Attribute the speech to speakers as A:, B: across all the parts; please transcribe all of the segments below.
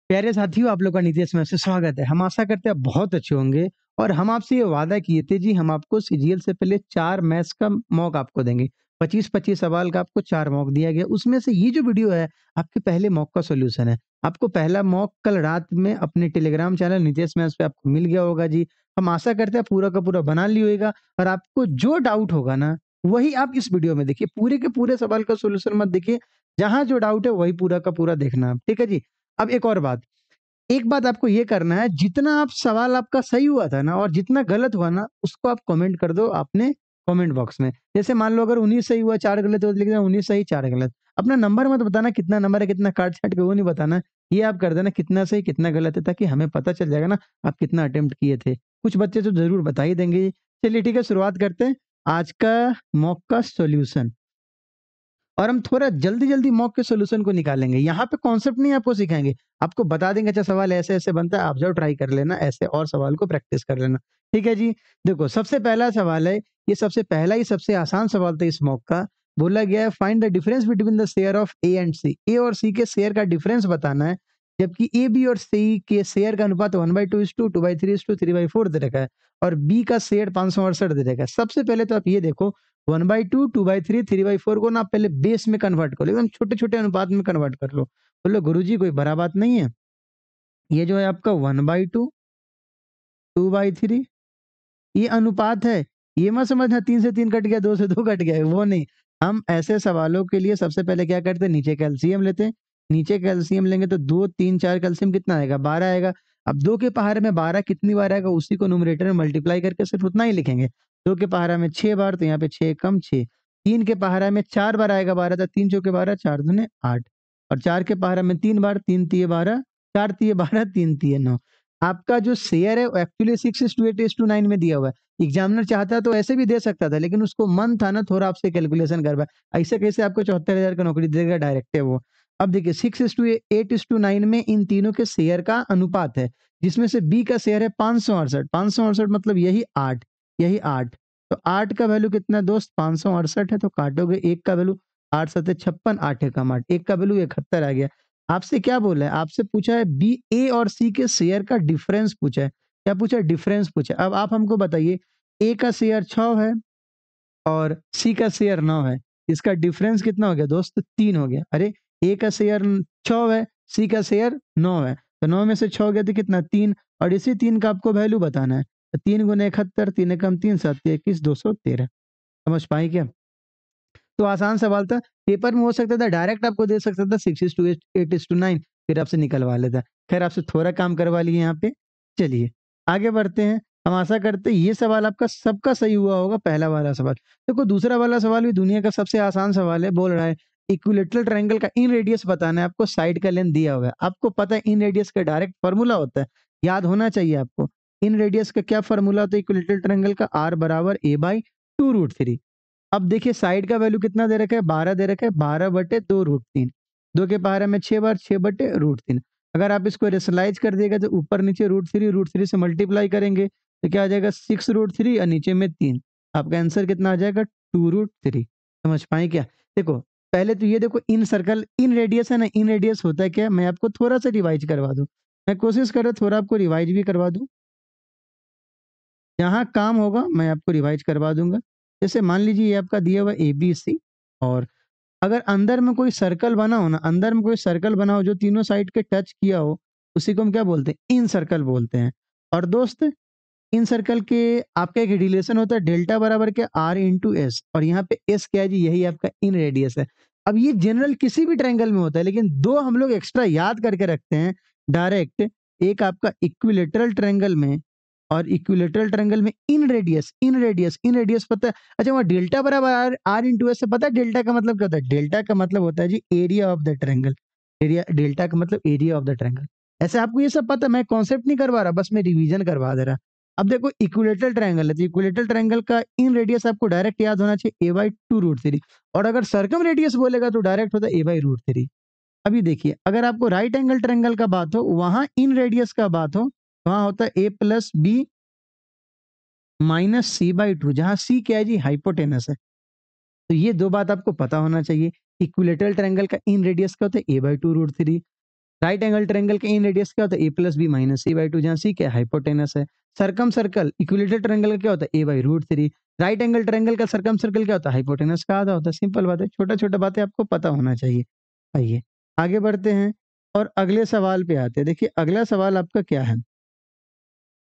A: प्यारे साथियों, आप लोग का नीतीश में से स्वागत है। हम आशा करते हैं आप बहुत अच्छे होंगे और हम आपसे ये वादा किए थे जी, हम आपको सीजीएल से पहले 4 मैथ्स का मॉक आपको देंगे। 25-25 सवाल का आपको 4 मॉक दिया गया। उसमें से ये जो वीडियो है, आपके पहले मॉक का सॉल्यूशन है। आपको पहला मॉक कल रात में अपने टेलीग्राम चैनल नीतीश मैथ्स पे आपको मिल गया होगा जी। हम आशा करते हैं पूरा का पूरा बना लिए होगा और आपको जो डाउट होगा ना, वही आप इस वीडियो में देखिए। पूरे के पूरे सवाल का सॉल्यूशन मत देखिए। जहाँ जो डाउट है वही पूरा का पूरा देखना है। ठीक है जी? अब एक बात आपको ये करना है, जितना आप सवाल आपका सही हुआ था ना और जितना गलत हुआ ना, उसको आप कमेंट कर दो अपने कमेंट बॉक्स में। जैसे मान लो अगर 19 सही हुआ, 4 गलत हुआ तो लिख देना 19 सही, 4 गलत। अपना नंबर मत बताना, कितना नंबर है, कितना काट-छाँट के वो नहीं बताना। ये आप कर देना कितना सही, कितना गलत है, ताकि हमें पता चल जाएगा ना आप कितना अटेम्प्ट किए थे। कुछ बच्चे तो ज़रूर बता ही देंगे। चलिए ठीक है, शुरुआत करते हैं आज का मॉक का सॉल्यूशन। और हम थोड़ा जल्दी-जल्दी मॉक के सॉल्यूशन को निकालेंगे। यहाँ पे कॉन्सेप्ट नहीं आपको सिखाएँगे, आपको बता देंगे अच्छा सवाल ऐसे-ऐसे बनता है, आप जाओ ट्राई कर लेना ऐसे और सवाल को प्रैक्टिस कर लेना। ठीक है जी? देखो सबसे पहला सवाल है, ये सबसे पहला ही सबसे आसान सवाल था इस मॉक का। बोला गया है find the difference between the share of A and C. A और सी के शेयर का डिफरेंस बताना है, जबकि ए, बी और सी के शेयर का अनुपात 1/2:2, 2/3:2, 3/4 दे रखा है और बी का शेयर 568 दे रखा है। सबसे पहले तो आप ये देखो 1/2, 2/3, 3/4 को ना आप पहले बेस में कन्वर्ट कर लो, एकदम छोटे-छोटे अनुपात में कन्वर्ट कर लो। बोलो गुरुजी कोई बड़ा बात नहीं है। ये जो है आपका 1/2, 2/3 ये अनुपात है। ये मत समझना 3 से 3 कट गया, 2 से 2 कट गया, वो नहीं। हम ऐसे सवालों के लिए सबसे पहले क्या करते हैं, नीचे का एलसीएम लेते हैं। नीचे का एलसीएम लेंगे तो 2, 3, 4 का एलसीएम कितना आएगा? 12 आएगा। अब 2 के पहाड़े में 12 कितनी बार आएगा, उसी को न्यूमरेटर में मल्टीप्लाई करके सिर्फ उतना ही लिखेंगे। 2 के पहाड़ा में 6 बार, तो यहाँ पे 6 कम 6। 3 के पहाड़ा में 4 बार आएगा 12, तो 3 चौके 12, 4 दूने 8 और 4 के पहाड़ा में 3 बार, 3 तिये 12, 4 तिये 12, 3 तिये 9। आपका जो शेयर है वो एक्चुअली 6:8:9 में दिया हुआ है। एग्जामिनर चाहता तो ऐसे भी दे सकता था, लेकिन उसको मन था ना थोड़ा आपसे कैलकुलेशन करवाए। ऐसे कैसे आपको 74,000 का नौकरी देगा डायरेक्ट है वो। अब देखिए 6:8:9 में इन तीनों के शेयर का अनुपात है, जिसमें से बी का शेयर है 568। 568 मतलब यही 8, यही 8। तो 8 का वैल्यू कितना है दोस्त? 568 है, तो काटोगे 1 का वैल्यू 8 सत्ते 56, 8 एकम 8, 1 का वैल्यू 71 आ गया। आपसे क्या बोला है? आपसे पूछा है बी, ए और सी के शेयर का डिफरेंस पूछा है। क्या पूछा है? डिफरेंस पूछा है। अब आप हमको बताइए, ए का शेयर 6 है और सी का शेयर 9 है। इसका डिफरेंस कितना हो गया दोस्त? 3 हो गया। अरे! ए का शेयर 6 है, सी का शेयर 9 है। तो 9 में से 6 गया तो कितना? 3 और इसी 3 का आपको वैल्यू बताना है। तो 3 गुने 71, 3 एकम 3, 7 तिया 21, 213। समझ पाए क्या? तो आसान सवाल था। पेपर में हो सकता था डायरेक्ट आपको दे सकता था 6:8:9 फिर आपसे निकलवा लेता। खैर आपसे थोड़ा काम करवा लिए यहाँ पे। चलिए आगे बढ़ते हैं। हम आशा करते हैं ये सवाल आपका सबका सही हुआ होगा, पहला वाला सवाल। देखो दूसरा वाला सवाल भी दुनिया का सबसे आसान सवाल है। बोल रहा है इक्विलेटरल ट्रायंगल का इन रेडियस बताना है, आपको साइड का लेंथ दिया हुआ है। आपको पता है इन रेडियस का डायरेक्ट फार्मूला होता है, याद होना चाहिए आपको। इन रेडियस का क्या फार्मूला होता है इक्विलेटरल ट्रायंगल का? R बराबर a/2√3। अब देखिए साइड का वैल्यू कितना दे रखा है? 12 दे रखा है, 12/2√3। 2 के पहाड़े में 6 बार, 6/√3। अगर आप इसको रेशनलाइज़ कर दिएगा तो ऊपर नीचे √3 से मल्टीप्लाई करेंगे तो क्या आ जाएगा 6√3 और नीचे में 3। आपका आंसर कितना आ जाएगा? 2√3। समझ पाए क्या? देखो पहले तो ये देखो इन सर्कल इन रेडियस है ना, इन रेडियस होता है क्या? मैं आपको थोड़ा-सा रिवाइज़ करवा दूँ। मैं कोशिश कर रहा हूँ थोड़ा आपको रिवाइज़ भी करवा दूँ। जहाँ काम होगा मैं आपको रिवाइज़ करवा दूँगा। जैसे मान लीजिए ये आपका दिया हुआ है एबीसी और अगर अंदर में कोई सर्कल बना हो ना, अंदर में कोई सर्कल बना हो जो तीनों साइड के टच किया हो, उसी को हम क्या बोलते हैं? इन सर्कल बोलते हैं। और दोस्त इन सर्कल के आपका एक रिलेशन होता है डेल्टा बराबर क्या? R इंटू एस और यहाँ पे एस क्या है जी? यही आपका इन रेडियस है। अब ये जनरल किसी भी ट्रायंगल में होता है, लेकिन 2 हम लोग एक्स्ट्रा याद करके रखते हैं डायरेक्ट। एक आपका इक्विलेटरल ट्रायंगल में और इक्विलेटरल ट्रायंगल में इन रेडियस पता है? अच्छा वहाँ डेल्टा बराबर R इंटू एस से पता है डेल्टा का मतलब क्या होता है? डेल्टा का मतलब होता है जी area of the triangle. Area delta का मतलब एरिया ऑफ द ट्रायंगल। ऐसे आपको ये सब पता है, मैं कॉन्सेप्ट नहीं करवा रहा, बस मैं रिवीजन करवा दे रहा। अब देखो इक्विलेटरल ट्रायंगल है, तो इक्विलेटरल ट्रायंगल का इन रेडियस आपको डायरेक्ट याद होना चाहिए a/2√3 और अगर सर्कम रेडियस बोलेगा तो डायरेक्ट होता है a/√3। अभी देखिए अगर आपको राइट एंगल ट्रायंगल का बात हो, वहाँ इन रेडियस का बात हो, वहाँ होता है a+b माइनस c/2 जहाँ c क्या है जी? हाइपोटेनस है। तो ये 2 बात आपको पता होना चाहिए। इक्विलेटरल ट्रायंगल का इन रेडियस क्या होता है? a/2√3। राइट एंगल ट्रायंगल के इन रेडियस क्या होता है, A plus B minus C by two, जहाँ सी क्या है, हाइपोटेनस है। सर्कम सर्कल इक्विलेटरल ट्रायंगल का क्या होता है, A by root three. Right angle triangle का सर्कम सर्कल क्या होता है, हाइपोटेनस का आधा होता है। सिंपल बात है, छोटा छोटा बातें आपको पता होना चाहिए। आइए आगे बढ़ते हैं और अगले सवाल पे आते हैं। देखिए अगला सवाल आपका क्या है,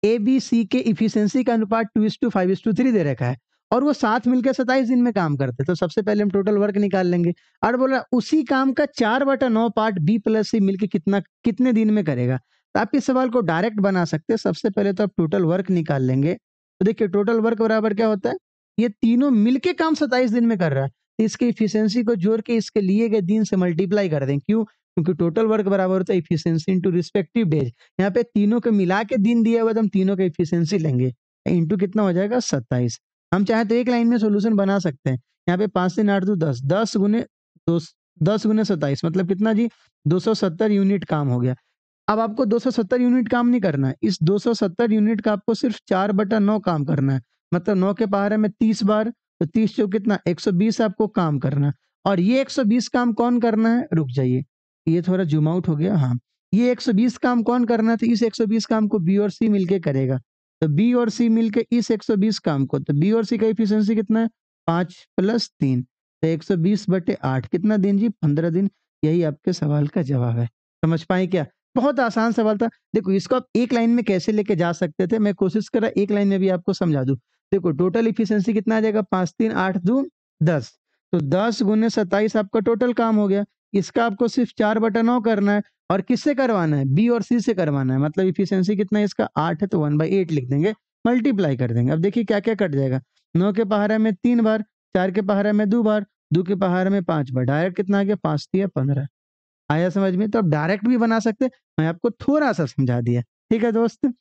A: ए बी सी के इफिशियंसी का अनुपात 2:5:3 दे रखा है और वो साथ मिलकर 27 दिन में काम करते हैं। तो सबसे पहले हम टोटल वर्क निकाल लेंगे। और बोला उसी काम का 4/9 पार्ट बी प्लस सी मिलकर कितने दिन में करेगा। तो आप इस सवाल को डायरेक्ट बना सकते हैं। सबसे पहले तो आप टोटल वर्क निकाल लेंगे। तो देखिए टोटल वर्क बराबर क्या होता है, ये तीनों मिलके काम 27 दिन में कर रहा है। तो इसके इफिशियंसी को जोड़ के इसके लिए गए दिन से मल्टीप्लाई कर दें। क्यों, क्योंकि टोटल वर्क बराबर होता है इफिशियंसी इंटू रिस्पेक्टिव डेज। यहाँ पे तीनों के मिला के दिन दिया हुआ तो हम तीनों का एफिशिएंसी लेंगे, इंटू कितना हो जाएगा 27। हम चाहे तो एक लाइन में सॉल्यूशन बना सकते हैं। यहाँ पे 5 3 8 2 10, 10 गुने 27 मतलब कितना जी, 270 यूनिट काम हो गया। अब आपको 270 यूनिट काम नहीं करना है, इस 270 यूनिट का आपको सिर्फ 4/9 काम करना है। मतलब 9 के पहाड़े में 30 बार, तो 30 चौक कितना 120 आपको काम करना है। और ये 120 काम कौन करना है, रुक जाइए ये थोड़ा जूम आउट हो गया, हाँ ये 120 काम कौन करना है, तो इस 120 काम को बी और सी मिलके करेगा। तो बी और सी मिलके इस 120 काम को, तो बी और सी का एफिशिएंसी कितना है 5 + 3, तो 120/8 कितना दिन जी, 15 दिन। यही आपके सवाल का जवाब है। समझ पाए क्या, बहुत आसान सवाल था। देखो इसको आप एक लाइन में कैसे लेके जा सकते थे, मैं कोशिश कर रहा एक लाइन में भी आपको समझा दूं। देखो टोटल एफिशिएंसी कितना आ जाएगा, 5 3 8 2 10, तो 10 गुने 27 आपका टोटल काम हो गया। इसका आपको सिर्फ 4/9 करना है और किससे करवाना है, बी और सी से करवाना है। मतलब इफिशियंसी कितना है इसका 8 है, तो 1/8 लिख देंगे, मल्टीप्लाई कर देंगे। अब देखिए क्या क्या कट जाएगा, 9 के पहाड़े में 3 बार, 4 के पहाड़े में 2 बार, 2 के पहाड़े में 5 बार, डायरेक्ट कितना आ गया 5 × 15। आया समझ में, तो आप डायरेक्ट भी बना सकते हैं, मैं आपको थोड़ा सा समझा दिया। ठीक है दोस्त,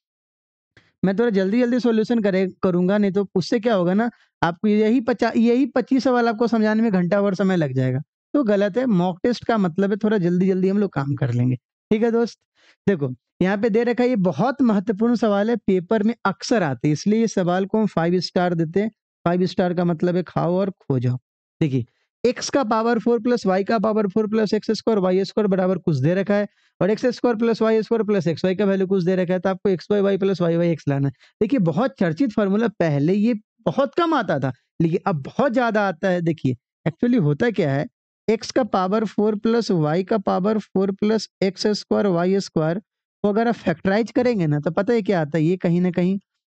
A: मैं थोड़ा जल्दी जल्दी सॉल्यूशन करूंगा, नहीं तो उससे क्या होगा ना, आपको यही 25 सवाल आपको समझाने में घंटा भर समय लग जाएगा, तो गलत है। मॉक टेस्ट का मतलब है थोड़ा जल्दी जल्दी हम लोग काम कर लेंगे। ठीक है दोस्त, देखो यहाँ पे दे रखा है, ये बहुत महत्वपूर्ण सवाल है, पेपर में अक्सर आते हैं, इसलिए इस सवाल को हम 5 स्टार देते हैं। 5 स्टार का मतलब है खाओ और खो जाओ। देखिए x का पावर 4 प्लस y का power 4 plus x square y square बराबर कुछ दे रखा है, और x square plus Y square plus x y का वैल्यू कुछ दे रखा है। तो आपको x y y plus y y x लाना है। देखिए बहुत चर्चित फार्मूला, पहले ये बहुत कम आता था लेकिन अब बहुत ज्यादा आता है। देखिए एक्चुअली होता क्या है, एक्स का पावर 4 प्लस वाई का power 4 plus x square y square को अगर आप फैक्टराइज करेंगे ना, तो पता है क्या आता है, ये कहीं ना कहीं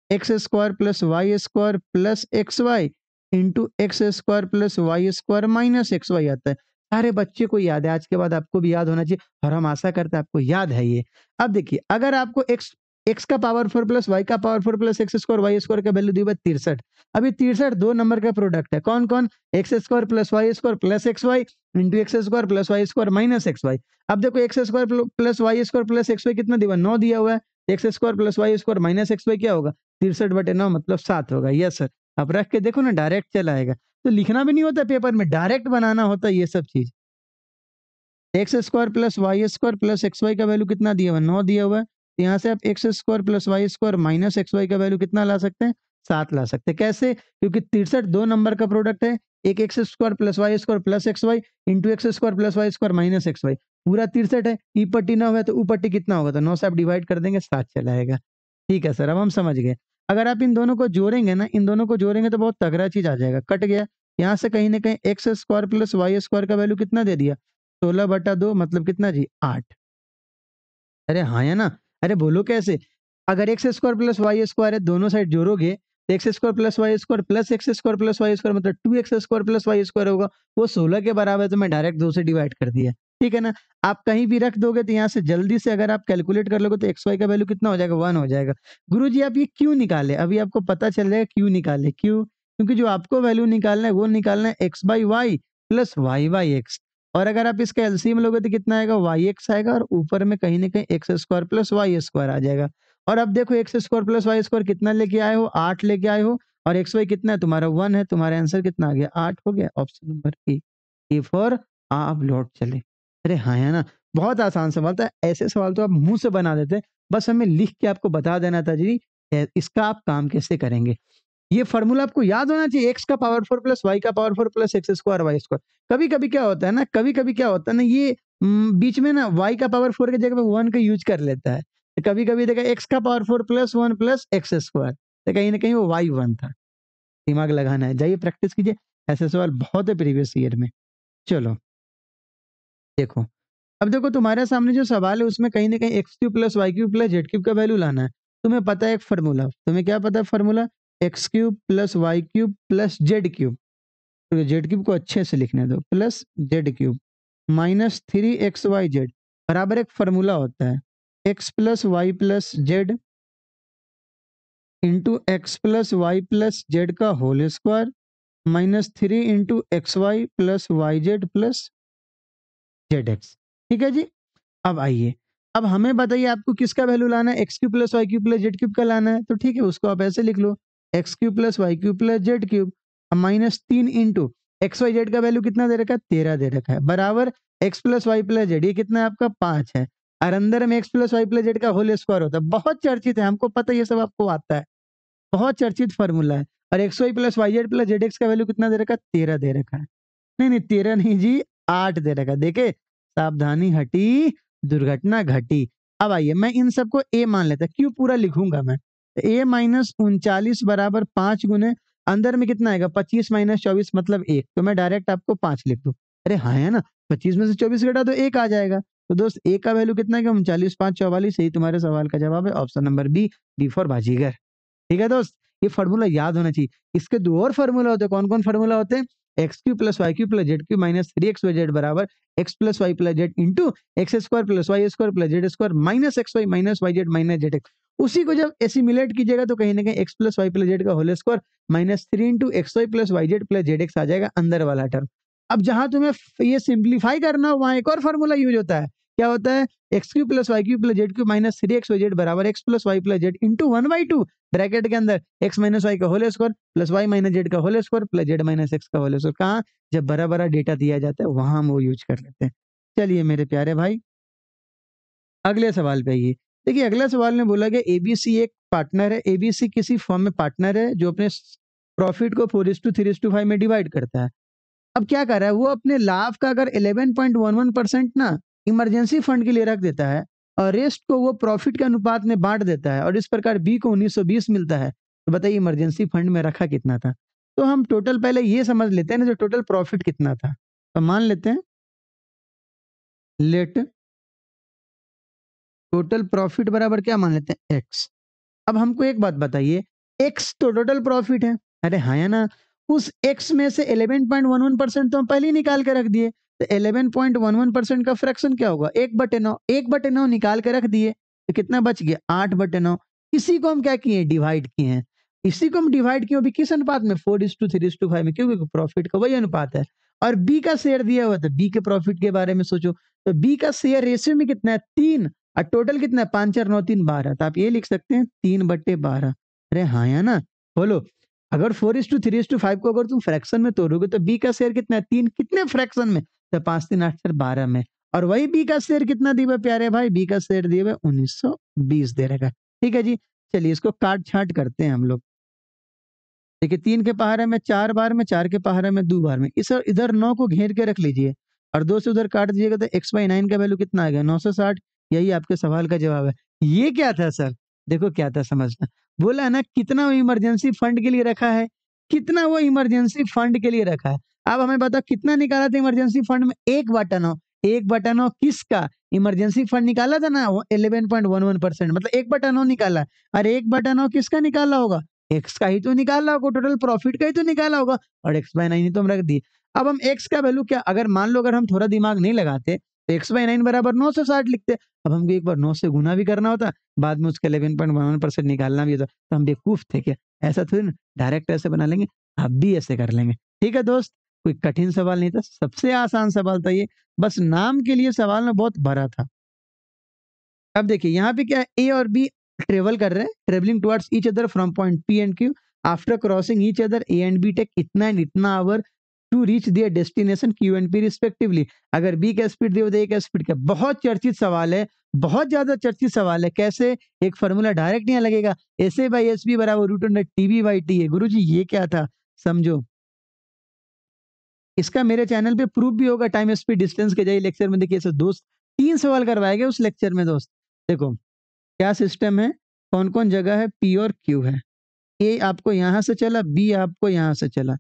A: x square plus Y square plus x y into x square plus Y square minus x y आता है। सारे बच्चे को याद है, आज के बाद आपको भी याद होना चाहिए, और हम आशा करते हैं आपको याद है ये। अब देखिए अगर आपको एक्स का पावर 4 प्लस वाई का power 4 plus x square y square का वैल्यू दी हुआ 63। अब ये 63 दो नंबर का प्रोडक्ट है, कौन कौन, x square plus Y square plus x y into x square plus Y square minus x y. अब देखो x square plus Y square plus x y कितना दिया हुआ, 9 दिया हुआ है। X square plus Y square minus x y क्या होगा, 63/9 मतलब 7 होगा। यस सर, अब रख के देखो ना डायरेक्ट चला आएगा, तो लिखना भी नहीं होता पेपर में, डायरेक्ट बनाना होता है ये सब चीज। X square plus Y square plus x y का वैल्यू कितना दिया हुआ है, 9 दिया हुआ है। तो यहाँ से आप x square plus Y square minus x y का वैल्यू कितना ला सकते हैं, 7 ला सकते हैं। कैसे, क्योंकि 63 दो नंबर का प्रोडक्ट है, एक x square plus Y square plus x y into x square plus Y square minus x y, पूरा 63 है। ई पट्टी 9 है तो ऊ पट्टी कितना होगा, तो 9 से आप डिवाइड कर देंगे 7 चला आएगा। ठीक है सर, अब हम समझ गए। अगर आप इन दोनों को जोड़ेंगे ना, इन दोनों को जोड़ेंगे तो बहुत तगड़ा चीज आ जाएगा। कट गया यहाँ से कहीं ना कहीं, x square plus Y square का वैल्यू कितना दे दिया, 16/2 मतलब कितना जी 8। अरे हाँ या ना, अरे बोलो कैसे, अगर x square plus Y square है, दोनों साइड जोड़ोगे तो x square plus Y square plus x square plus Y square मतलब 2x square plus Y square होगा, वो 16 के बराबर है, तो मैं डायरेक्ट 2 से डिवाइड कर दिया। ठीक है ना, आप कहीं भी रख दोगे तो यहाँ से जल्दी से अगर आप कैलकुलेट कर लोगे तो एक्स वाई का वैल्यू कितना हो जाएगा, 1 हो जाएगा। गुरु जी आप ये क्यों निकाले, अभी आपको पता चल जाएगा क्यों निकाले। क्यों, क्योंकि जो आपको वैल्यू निकालना है वो निकालना है x by y plus y by x, और अगर आप इसका एलसीएम लोगे तो कितना आएगा, वाई एक्स आएगा, और ऊपर में कहीं ना कहीं x square plus Y square आ जाएगा। और अब देखो x square plus Y square कितना लेके आए हो, 8 लेके आए हो, और एक्स वाई कितना है तुम्हारा 1 है, तुम्हारा आंसर कितना आ गया 8 हो गया। ऑप्शन नंबर ए फॉर आप लौट चले। अरे हाँ है ना, बहुत आसान सवाल था, ऐसे सवाल तो आप मुंह से बना देते, बस हमें लिख के आपको बता देना था जी इसका आप काम कैसे करेंगे। ये फॉर्मूला आपको याद होना चाहिए, एक्स का पावर 4 प्लस वाई का power 4 plus x square y square. कभी कभी क्या होता है ना, कभी कभी क्या होता है ना, ये बीच में ना y का पावर 4 की जगह पे 1 का यूज कर लेता है। तो कभी-कभी देखा x का power 4 plus 1 plus x square, तो कहीं न कहीं वो y1 था। दिमाग लगाना है, जाइए प्रैक्टिस कीजिए, ऐसे सवाल बहुत है प्रीवियस ईयर में। चलो, देखो, अब देखो तुम्हारे सामने जो सवाल है उसमें कहीं न कहीं x cube plus y cube plus z cube का वैल्यू लाना है। तुम्हें पता है एक फ़ॉर्मूला, तुम्हें क्या पता है formula? x cube plus y cube plus z cube, तो z क्यूब को अच्छे से लिखने दो, plus z cube minus 3xyz बराबर एक फ़ॉर्मूला होता है, x plus Y plus Z into X plus Y plus Z का whole square minus 3 into X Y plus Y Z plus Z X. ठीक है जी। अब आइए, अब हमें बताइए आपको किसका वैल्यू लाना है? X cube plus Y cube plus Z cube का लाना है, तो ठीक है उसको आप ऐसे लिख लो, X cube plus Y cube plus Z cube minus 3 into X Y Z का वैल्यू कितना दे रखा है? 13 दे रखा है, बराबर X plus Y plus Z, ये कितना है आपका? 5 है, और अंदर में X plus Y plus Z का होल स्क्वायर होता है। बहुत चर्चित है, हमको पता है ये सब आपको आता है, बहुत चर्चित फॉर्मूला है। और x Y plus Y Z plus Z x का वैल्यू कितना दे रखा है? 13 दे रखा है। नहीं, नहीं 13 नहीं जी, 8 दे रखा है। देखे, सावधानी हटी, दुर्घटना घटी। अब आइए, मैं इन सबको ए मान लेता, क्यों पूरा लिखूंगा मैं। ए माइनस 39 बराबर 5 गुने अंदर में कितना आएगा? 25 माइनस 24 मतलब 1, तो मैं डायरेक्ट आपको 5 लिख दूं। अरे हाँ है ना, 25 में से 24 घटा तो 1 आ जाएगा। तो दोस्त ए का वैल्यू कितना है? 39 5 44, यही तुम्हारे सवाल का जवाब है, ऑप्शन नंबर बी फॉर बाजीगर। ठीक है दोस्त, ये फार्मूला याद होना चाहिए। इसके दो और फार्मूला होते हैं, कौन कौन फार्मूला होते हैं? X cube plus Y cube plus Z cube minus 3xyz बराबर X plus Y plus Z into x square plus Y square plus Z square minus x Y minus Y Z minus Z X. उसी को जब assimilate कीजिएगा तो कहीं ना कहीं X plus Y plus Z का whole square minus 3 into X Y plus Y Z plus Z X आ जाएगा अंदर वाला टर्म। अब जहां तुम्हें ये सिंप्लीफाई करना हो वहां एक और फार्मूला यूज होता है। क्या होता है? X cube plus Y cube plus Z cube minus 3xyz बराबर X plus Y plus Z into 1/2 bracket के अंदर एक्स माइनस वाई का whole square plus Y minus Z का whole square plus Z minus X का whole square. कहाँ? जब बड़ा बड़ा डेटा दिया जाता है वहां हम वो यूज कर लेते हैं। चलिए मेरे प्यारे भाई, अगले सवाल पे आइए। देखिए, अगला सवाल में बोला गया एबीसी एक पार्टनर है, एबीसी किसी फॉर्म में पार्टनर है जो अपने प्रॉफिट को 4:3:5 में डिवाइड करता है। अब क्या कर रहा है वो? अपने लाभ का अगर 11.11% ना इमरजेंसी फंड के लिए रख देता है और रेस्ट को वो प्रॉफिट के अनुपात में बांट देता है, और इस प्रकार बी को 1920 मिलता है, तो बताइए इमरजेंसी फंड में रखा कितना था? तो हम टोटल पहले ये समझ लेते हैं ना, जो टोटल प्रॉफिट कितना था। तो मान लेते हैं, लेट टोटल प्रॉफिट बराबर क्या मान लेते हैं? एक्स। अब हमको एक बात बताइए, एक्स तो टोटल प्रॉफिट है, अरे हाँ या ना? उस एक्स में से 11.11% तो हम पहले ही निकाल के रख दिए, तो 11.11% का फ्रैक्शन क्या होगा? 1/9, 1/9 निकाल के रख दिए, तो कितना बच गया? 8/9। इसी को हम क्या किए? डिवाइड किए हैं। इसी को हम डिवाइड किए भी किस अनुपात में? 4:3:5 में, क्योंकि प्रॉफिट का वही अनुपात है। और बी का शेयर दिया हुआ था, बी के प्रॉफिट के बारे में सोचो, तो बी का शेयर रेशियो में कितना है? 3, और टोटल कितना है? 5 4 9 3 12, तो आप ये लिख सकते हैं 3/12। अरे हाँ या ना? बोलो, अगर 4:3:5 को अगर तुम फ्रैक्शन में तोड़ोगे तो बी का शेयर कितना है? 3, कितने फ्रैक्शन में? तो 5 3 8 4 12 में। और वही बी का शेयर कितना दिया हुआ है प्यारे भाई? बी का शेयर दिया हुआ है 1920 दे रखा है। ठीक है जी, चलिए इसको काट छाट करते हैं हम लोग। देखिए, 3 के पहाड़े में 4 बार में, 4 के पहाड़े में 2 बार में, इस इधर 9 को घेर के रख लीजिए और 2 से उधर काट दीजिएगा, तो x/9 का वैल्यू कितना आ गया? 960। यही आपके सवाल का जवाब है। ये क्या था सर? देखो क्या था समझना। बोला है ना कितना वो इमरजेंसी फंड के लिए रखा है, कितना वो इमरजेंसी फंड के लिए रखा है। अब हमें बताओ कितना निकाला था इमरजेंसी फंड में? 1/9। 1/9 किसका? इमरजेंसी फंड निकाला था ना, वो 11.11% मतलब 1/9 निकाला। और 1/9 किसका निकाला होगा? एक्स का ही तो निकाला होगा, टोटल प्रॉफिट का ही तो निकाला होगा, और x/9 ही तो हम रख दिए। अब हम x का वैल्यू क्या, अगर मान लो अगर हम थोड़ा दिमाग नहीं लगाते तो x/9 बराबर 960 लिखते। अब हमको एक बार 9 से गुना भी करना होता, बाद में उसका 11.11% निकालना भी होता, तो हम बेवकूफ थे क्या? ऐसा थोड़ी ना, डायरेक्ट ऐसे बना लेंगे। आप भी ऐसे कर लेंगे। ठीक है दोस्त, कोई कठिन सवाल नहीं था, सबसे आसान सवाल था ये, बस नाम के लिए सवाल में बहुत भरा था। अब देखिए यहाँ पे क्या है, ए और बी ट्रेवल कर रहे हैं, travelling towards each other from point P and Q, after crossing each other A and B take इतना एंड इतना hour to reach their destination Q and P respectively. अगर बी का स्पीड दिया तो ए का स्पीड क्या? बहुत चर्चित सवाल है, बहुत ज्यादा चर्चित सवाल है। कैसे? एक फॉर्मूला डायरेक्ट नहीं लगेगा, S A by S B बराबर √टी बी बाई टी है। गुरु जी ये क्या था? समझो, इसका मेरे चैनल पे प्रूफ भी होगा, टाइम स्पीड डिस्टेंस के जाइए लेक्चर में देखिए। दोस्त 3 सवाल करवाए गए उस लेक्चर में दोस्त। देखो क्या सिस्टम है, कौन-कौन जगह है, पी और क्यू है। ए आपको यहाँ से चला, बी आपको यहाँ से चला।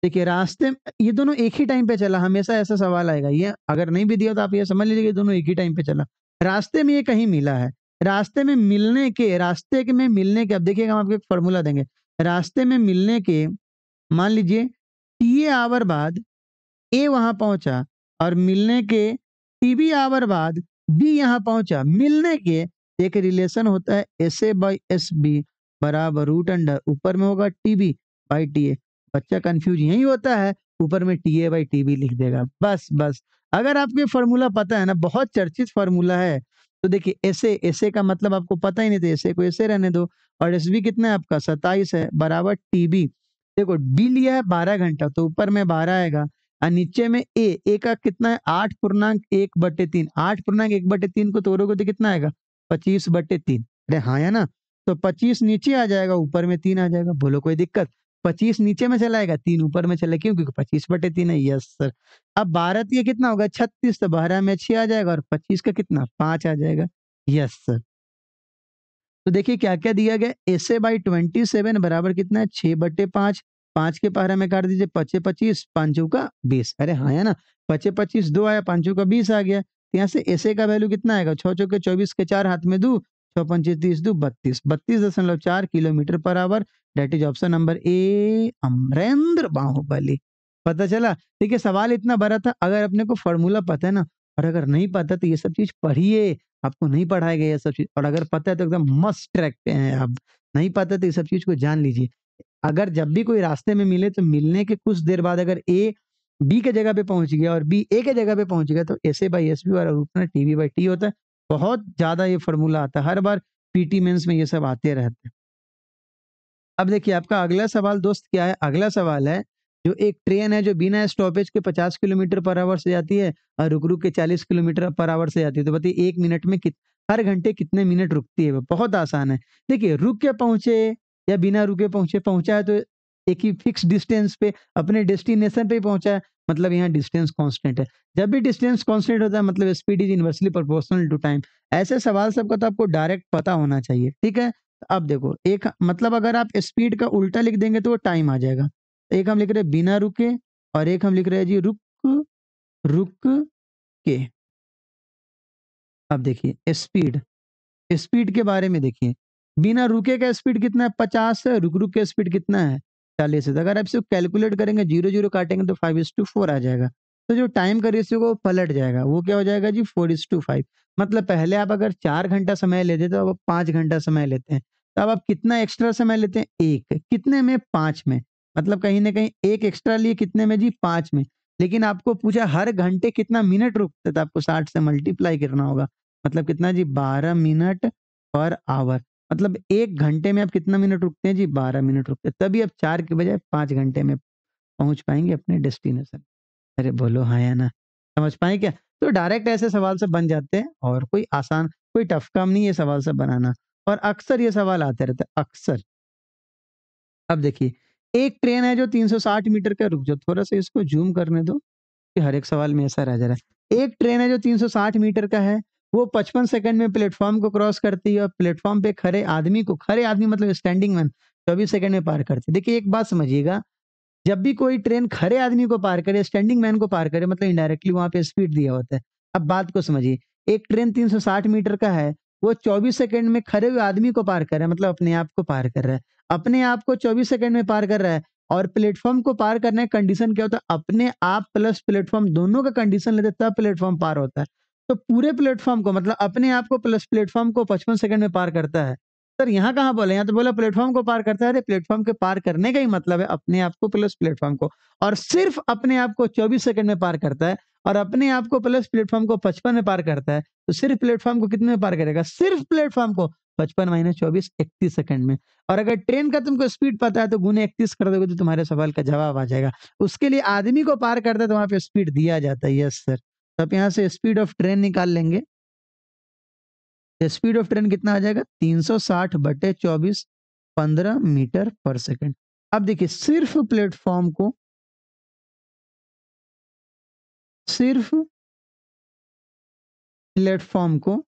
A: देखिए रास्ते में ये दोनों एक ही टाइम पे चला, हमेशा ऐसा सवाल आएगा। ये अगर नहीं भी दिया तो आप ये समझ लीजिए कि दोनों एक ही टाइम पे चला। रास्ते में ये कहीं मिला है। रास्ते में मिलने के अब देखिएगा हम आपको एक फ़ॉर्मूला देंगे। रास्ते में मिलने के मान लीजिए टीए आवर बाद ए वहाँ पहुँचा और मिलने के टीबी आवर बाद बी यहाँ पहुँचा। मिलने के एक रिलेशन होता है एसए बाय एसबी बराबर रूट अंडर ऊपर में होगा टीबी बाय टीए। बच्चा कंफ्यूज यही होता है, ऊपर में टीए बाय टीबी लिख देगा। बस अगर आपको ये फॉर्मूला पता है ना, बहुत चर्चित फॉर्मूला है। तो देखिए एसए का मतलब आपको पता ही नहीं था, एसए को ऐसे रहने दो। और एसबी कितना है आपका 27 है बराबर टीबी। देखो डी लिया है 12 घंटा तो ऊपर में 12 आएगा और नीचे में ए का कितना है 8.1/3। 8.1/3 को तोड़ोगे तो कितना आएगा 25/3। अरे हाँ है ना, तो 25 नीचे आ जाएगा, ऊपर में 3 आ जाएगा। बोलो कोई दिक्कत? 25 नीचे में चला आएगा, 3 ऊपर में चला, क्यों? क्योंकि 25/3 है। Yes sir. अब 12 ये कितना होगा 36, तो 12 में 6 आ जाएगा और 25 का कितना 5 आ जाएगा। Yes sir. तो देखिए क्या-क्या दिया गया, एसए बाई 27 बराबर कितना है 6/5। 5 के पहाड़ा में काट दीजिए, 25, 5 चौका 20। अरे हाँ है ना, 25 2 आया, 5 चौका 20 आ गया। तो यहाँ से एसए का वैल्यू कितना आएगा 6 चौके 24 के 4 हाथ में दो, 6 पंचे 30 दो 32, 32.4 kilometre per hour. That is option number A Amarendra Baahubali. पता चला? देखिए सवाल इतना बड़ा था, अगर अपने को फॉर्मूला पता है ना, और अगर नहीं पता तो ये सब चीज पढ़िए। आपको नहीं पढ़ाया गया ये सब चीज़, और अगर पता है तो एकदम मस्त ट्रैक पे हैं आप। नहीं पता तो ये सब चीज़ को जान लीजिए। अगर जब भी कोई रास्ते में मिले तो मिलने के कुछ देर बाद अगर ए बी के जगह पे पहुँच गया और बी ए के जगह पे पहुँच गया तो एसए बाई एसबी और उतना टीवी बाई टी होता है। बहुत ज़्यादा ये फ़ॉर्मूला आता है। हर बार पीटी मेंस में ये सब आते रहते हैं। अब देखिए आपका अगला सवाल दोस्त क्या है? अगला सवाल है, जो एक ट्रेन है जो बिना स्टॉपेज के 50 किलोमीटर पर आवर से जाती है और रुक-रुक के 40 किलोमीटर पर आवर से जाती है। तो बताइए 1 मिनट में हर घंटे कितने मिनट रुकती है वो? बहुत आसान है। देखिए रुक के पहुँचे या बिना रुके पहुँचे, पहुँचा है तो एक ही फिक्स डिस्टेंस पे अपने डेस्टिनेशन पे ही पहुँचा है, मतलब यहाँ डिस्टेंस कांस्टेंट है। जब भी डिस्टेंस कांस्टेंट होता है मतलब speed is inversely proportional to time. ऐसे सवाल सबका तो आपको डायरेक्ट पता होना चाहिए, ठीक है? अब देखो एक मतलब अगर आप स्पीड का उल्टा लिख देंगे तो वो टाइम आ जाएगा। एक हम लिख रहे हैं बिना रुके और एक हम लिख रहे हैं जी रुक रुक के। अब देखिए स्पीड, स्पीड के बारे में देखिए, बिना रुके का स्पीड कितना है 50 है, रुक-रुक के स्पीड कितना है 40 है। तो अगर आप इसको कैलकुलेट करेंगे 0-0 काटेंगे तो 5:4 आ जाएगा। तो जो टाइम का रेशियो को पलट जाएगा, वो क्या हो जाएगा जी 4:5। मतलब पहले आप अगर 4 घंटा समय लेते तो अब आप 5 घंटा समय लेते हैं। तो अब आप कितना एक्स्ट्रा समय लेते हैं 1 कितने में 5 में। मतलब कहीं न कहीं 1 एक्स्ट्रा लिए कितने में जी 5 में। लेकिन आपको पूछा हर घंटे कितना मिनट रुकते तो आपको 60 से मल्टीप्लाई करना होगा। मतलब कितना जी 12 मिनट पर आवर। मतलब 1 घंटे में आप कितना मिनट रुकते हैं जी 12 मिनट रुकते हैं। तभी आप 4 के बजाय 5 घंटे में पहुँच पाएँगे अपने डेस्टिनेशन। अरे बोलो हाँ या ना? समझ पाए क्या? तो डायरेक्ट ऐसे सवाल सब बन जाते हैं और कोई आसान कोई टफ काम नहीं है ये सवाल सब बनाना। और अक्सर ये सवाल आते रहते हैं, अक्सर। अब देखिए, एक ट्रेन है जो 360 मीटर का रुक जाओ थोड़ा-सा इसको ज़ूम करने दो, कि हर एक सवाल में ऐसा रह जा रहा है। एक ट्रेन है जो 360 मीटर का है, वो 55 सेकंड में प्लेटफ़ॉर्म को क्रॉस करती है और प्लेटफ़ॉर्म पे खड़े आदमी मतलब स्टैंडिंग मैन 24 सेकंड में पार करती है। देखिए एक बात समझिएगा, जब भी कोई ट्रेन खड़े आदमी को पार करे, स्टैंडिंग मैन को पार करे मतलब इनडायरेक्टली वहाँ पे स्पीड दिया होता है। अब बात को समझिए, एक ट्रेन 360 मीटर का है, वो 24 सेकंड में खड़े हुए आदमी को पार कर रहा है मतलब अपने आप को पार कर रहा है। अपने आप को 24 सेकंड में पार कर रहा है और प्लेटफ़ॉर्म को पार करने का कंडीशन क्या होता है? अपने आप प्लस प्लेटफ़ॉर्म दोनों का कंडीशन लेते तब प्लेटफ़ॉर्म पार होता है। तो पूरे प्लेटफ़ॉर्म को मतलब अपने आप को प्लस प्लेटफ़ॉर्म को 55 सेकंड में पार करता है। सर यहाँ कहाँ बोले? यहाँ तो बोला प्लेटफ़ॉर्म को पार करता है। अरे प्लेटफ़ॉर्म के पार करने का ही मतलब है अपने आप को प्लस प्लेटफ़ॉर्म को और सिर्फ़ अपने आप को 24 सेकंड में पार करता है और अपने आप को प्लस प्लेटफ़ॉर्म को 55 में पार करता है। तो सिर्फ़ प्लेटफ़ॉर्म को कितने में पार करेगा? सिर्फ़ प्लेटफ़ॉर्म को 55 माइनस 24 31 सेकंड में। और अगर ट्रेन का तुमको स्पीड पता है तो गुने 31 कर दोगे तो तुम्हारे सवाल का जवाब आ जाएगा। उसके लिए आदमी को पार करता है तो वहाँ पे स्पीड दिया जाता है। Yes sir. तो आप यहाँ से स्पीड ऑफ ट्रेन निकाल लेंगे। स्पीड ऑफ ट्रेन कितना आ जाएगा 360/24 15 मीटर पर सेकंड। अब देखिए सिर्फ प्लेटफॉर्म को सिर्फ प्लेटफॉर्म को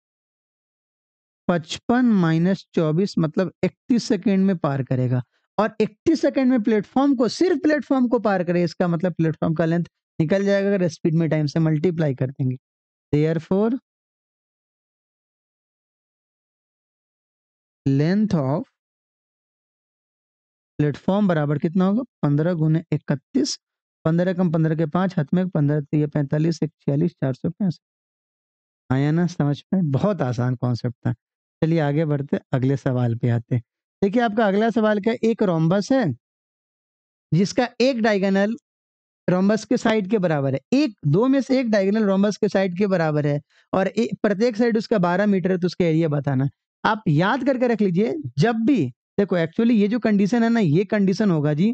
A: 55 माइनस 24 मतलब 31 सेकेंड में पार करेगा। और 31 सेकेंड में प्लेटफॉर्म को, सिर्फ प्लेटफॉर्म को पार करे, इसका मतलब प्लेटफॉर्म का लेंथ निकल जाएगा अगर स्पीड में टाइम से मल्टीप्लाई कर देंगे। देयरफॉर लेंथ ऑफ प्लेटफॉर्म बराबर कितना होगा, 15 गुने 31, 15 कम 15 के 5, हाथ में 15 ये 45, 1 46, 465। आया ना समझ में? बहुत आसान कॉन्सेप्ट था। चलिए आगे बढ़ते, अगले सवाल पे आते हैं। देखिए आपका अगला सवाल क्या है, एक रोम्बस है जिसका एक डायगोनल रोम्बस के साइड के बराबर है। एक दो में से एक डायगोनल रोम्बस के साइड के बराबर है और प्रत्येक साइड उसका 12 मीटर है, तो उसका एरिया बताना। आप याद करके रख लीजिए, जब भी देखो एक्चुअली ये जो कंडीशन है ना, ये कंडीशन होगा जी,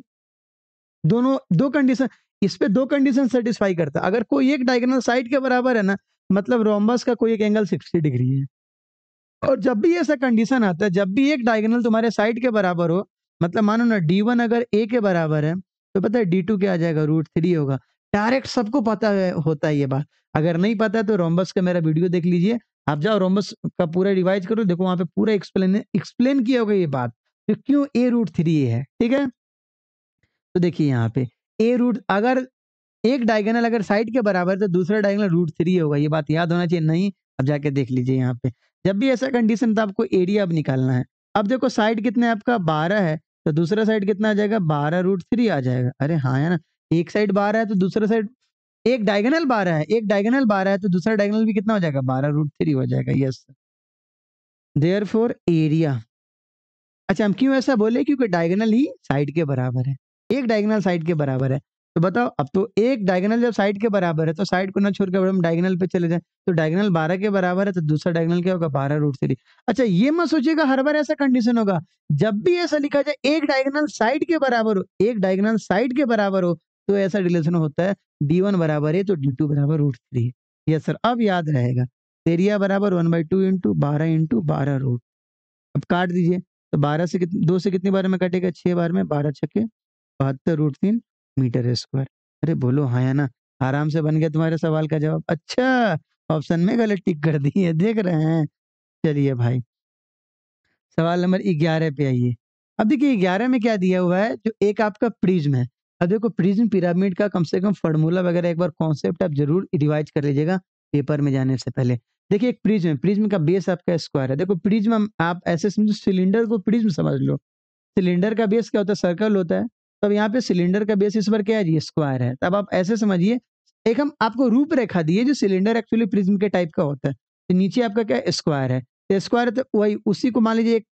A: दोनों दो कंडीशन, इस पे दो कंडीशन सेटिस्फाई करता है। अगर कोई एक डायगोनल साइड के बराबर है ना, मतलब रोम्बस का कोई एक एंगल 60 डिग्री है। और जब भी ऐसा कंडीशन आता है, जब भी एक डायगोनल तुम्हारे साइड के बराबर हो, मतलब मानो ना D1 अगर A के बराबर है, तो पता है D2 क्या आ जाएगा, √3 होगा। डायरेक्ट सबको पता है, होता है ये बात। अगर नहीं पता है तो रोम्बस का मेरा वीडियो देख लीजिए। आप जाओ रोम्बस का पूरा रिवाइज करो, देखो वहां पे पूरा एक्सप्लेन किया होगा ये बात, कि क्यों A√3 है। ठीक है, तो देखिए यहाँ पे ए रूट, अगर एक डायगोनल अगर साइड के बराबर है तो दूसरा डायगोनल √3 होगा। ये बात याद होना चाहिए। नहीं, अब जाके देख लीजिए यहाँ पे, जब भी ऐसा कंडीशन था आपको एरिया अब निकालना है। अब देखो साइड कितना है आपका, 12 है, तो दूसरा साइड कितना आ जाएगा, 12√3 आ जाएगा। अरे हाँ है ना, एक साइड 12 है तो दूसरा साइड, एक डायगोनल 12 है, एक डायगोनल 12 है तो दूसरा डायगोनल भी कितना हो जाएगा, 12√3 हो जाएगा। Yes, therefore area. अच्छा, हम क्यों ऐसा बोले, क्योंकि डायगोनल ही साइड के बराबर है। एक डायगोनल साइड के बराबर है, तो बताओ, अब तो एक डायगोनल जब साइड के बराबर है तो साइड को ना छोड़ के अब हम डायगोनल पे चले जाएं, तो डायगोनल 12 के बराबर है तो दूसरा डायगोनल क्या होगा, 12√3। अच्छा, ये मत सोचिएगा हर बार ऐसा कंडीशन होगा। जब भी ऐसा लिखा जाए एक डायगोनल साइड के बराबर हो, एक डायगोनल साइड के बराबर हो, तो ऐसा रिलेशन होता है, D1 बराबर है तो D2 बराबर √3। यस सर, अब याद रहेगा। एरिया बराबर 1/2 इंटू 12 अब काट दीजिए, तो 12 से 2 से कितनी बार में कटेगा, 6 बार में, 12 छक्के 72√3 मीटर स्क्वायर। अरे बोलो हाँ या ना, आराम से बन गया तुम्हारे सवाल का जवाब। अच्छा, ऑप्शन में गलत टिक कर दी है, देख रहे हैं। चलिए भाई, सवाल नंबर 11 पे आइए। अब देखिए 11 में क्या दिया हुआ है, जो एक आपका प्रिज्म है। अब देखो प्रिज्म पिरामिड का कम से कम फार्मूला वगैरह एक बार कॉन्सेप्ट आप जरूर रिवाइज कर लीजिएगा पेपर में जाने से पहले। देखिए एक प्रिज्म है, प्रिज्म का बेस आपका स्क्वायर है। देखो प्रिज्म आप ऐसे समझो, सिलेंडर को प्रिज्म समझ लो। सिलेंडर का बेस क्या होता है, सर्कल होता है। तो अब यहाँ पे सिलेंडर का बेस इस बार क्या है जी, स्क्वायर है। तब आप ऐसे समझिए, एक हम आपको रूपरेखा दिए, जो सिलेंडर एक्चुअली प्रिज्म के टाइप का होता है, तो नीचे आपका क्या है, स्क्वायर है। तो स्क्वायर है तो वही उसी को मान लीजिए एक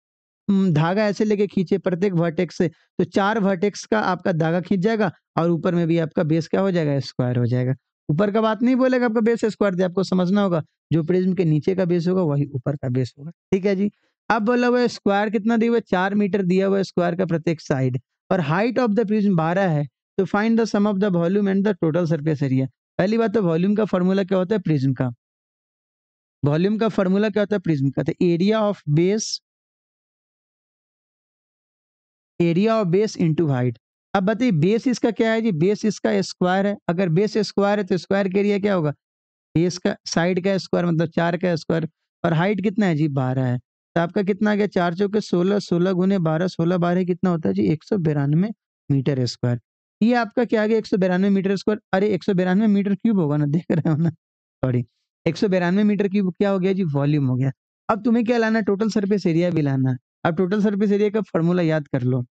A: धागा ऐसे लेके खींचे प्रत्येक वर्टेक्स से, तो 4 वर्टेक्स का आपका धागा खींच जाएगा और ऊपर में भी आपका बेस क्या हो जाएगा, स्क्वायर हो जाएगा। ऊपर का बात नहीं बोलेगा, आपका बेस स्क्वायर दिया, आपको समझना होगा जो प्रिज्म के नीचे का बेस होगा वही ऊपर का बेस होगा। ठीक है जी। अब बोला हुआ है स्क्वायर कितना दिया हुआ है, 4 मीटर दिया हुआ है स्क्वायर का प्रत्येक साइड, और हाइट ऑफ द प्रिज्म 12 है। तो find the sum of the volume and the total surface area. पहली बात तो वॉल्यूम का फॉर्मूला क्या होता है प्रिज्म का, वॉल्यूम का फॉर्मूला क्या होता है प्रिज्म का, तो area of base, area of base into height. अब बताइए बेस इसका क्या है जी, बेस इसका स्क्वायर है। अगर बेस स्क्वायर है तो स्क्वायर का एरिया क्या होगा, बेस का साइड का स्क्वायर मतलब 4 का स्क्वायर। और हाइट कितना है जी, 12 है। तो आपका कितना आ गया, 4 चौके 16, 16 गुने 12, 16 12 कितना होता है जी, 192 मीटर स्क्वायर। ये आपका क्या आ गया, 192 मीटर स्क्वायर। अरे 192 मीटर क्यूब होगा ना, देख रहे हो ना, सॉरी, 192 मीटर क्यूब क्या हो गया जी, वॉल्यूम हो गया। अब तुम्हें क्या लाना है, टोटल सरफेस एरिया भी लाना है। अब टोटल सरफेस एरिया का फॉर्मूला याद कर लो।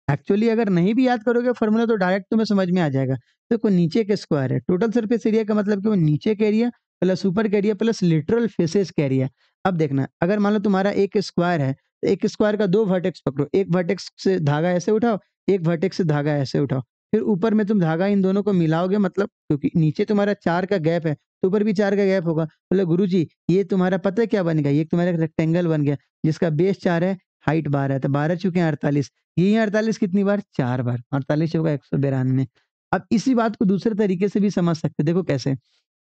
A: एक्चुअली अगर नहीं भी याद करोगे फॉर्मूला तो डायरेक्ट तुम्हें समझ में आ जाएगा। देखो नीचे के स्क्वायर है, टोटल सरफेस एरिया का मतलब कि वो नीचे का एरिया प्लस ऊपर का एरिया प्लस लिटरल फेसेस का एरिया। अब देखना, अगर मान लो तुम्हारा एक स्क्वायर है, तो एक स्क्वायर का 2 वर्टेक्स पकड़ो, एक वर्टेक्स से धागा ऐसे उठाओ, एक वर्टेक्स से धागा ऐसे उठाओ, फिर ऊपर में तुम धागा इन दोनों को मिलाओगे, मतलब क्योंकि नीचे तुम्हारा 4 का गैप है तो ऊपर भी 4 का गैप होगा। बोले गुरुजी ये तुम्हारा पता है क्या बन गया, ये तुम्हारा रेक्टेंगल बन गया जिसका बेस 4 है, हाइट 12 है, तो 12 चुके हैं 48। यही 48 कितनी बार, 4 बार, 48 होगा 192। अब इसी बात को दूसरे तरीके से भी समझ सकते, देखो कैसे,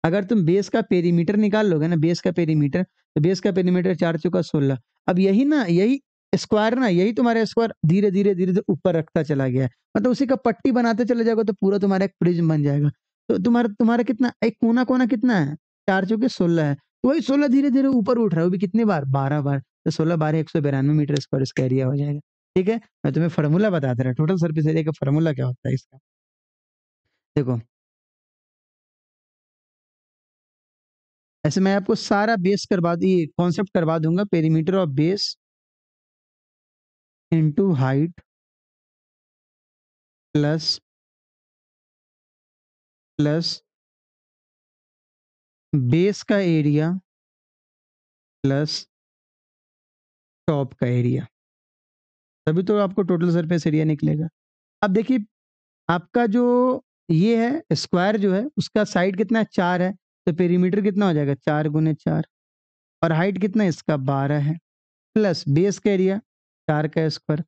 A: अगर तुम बेस का पेरीमीटर निकाल लोगे ना, बेस का पेरीमीटर, तो बेस का पेरीमीटर 4 चौका 16। अब यही ना, यही स्क्वायर ना, यही तुम्हारा स्क्वायर धीरे धीरे धीरे धीरे ऊपर रखता चला गया है, मतलब उसी का पट्टी बनाते चले जाओगे तो पूरा तुम्हारा एक प्रिज्म बन जाएगा। तो तुम्हारा तुम्हारा कितना एक कोना कोना कितना है? 4 चौके 16 है। तो वही 16 धीरे-धीरे ऊपर उठ रहा है, वो भी कितनी बार? 12 बार। तो 16 12 192 मीटर स्क्वायर इसका एरिया हो जाएगा। ठीक है? मैं तुम्हें फ़ॉर्मूला बता दे रहा हूँ, टोटल सरफेस एरिया का फ़ॉर्मूला क्या होता है इसका? देखो, ऐसे मैं आपको सारा बेस करवा ये कॉन्सेप्ट करवा दूँगा, perimeter of base into height plus plus base का एरिया प्लस टॉप का एरिया, तभी तो आपको टोटल सरफेस एरिया निकलेगा। अब देखिए, आपका जो ये है स्क्वायर जो है उसका साइड कितना है? 4 है, तो पेरीमीटर कितना हो जाएगा? 4 गुने 4 और हाइट कितना है इसका? 12 है, प्लस बेस का एरिया 4 का स्क्वायर,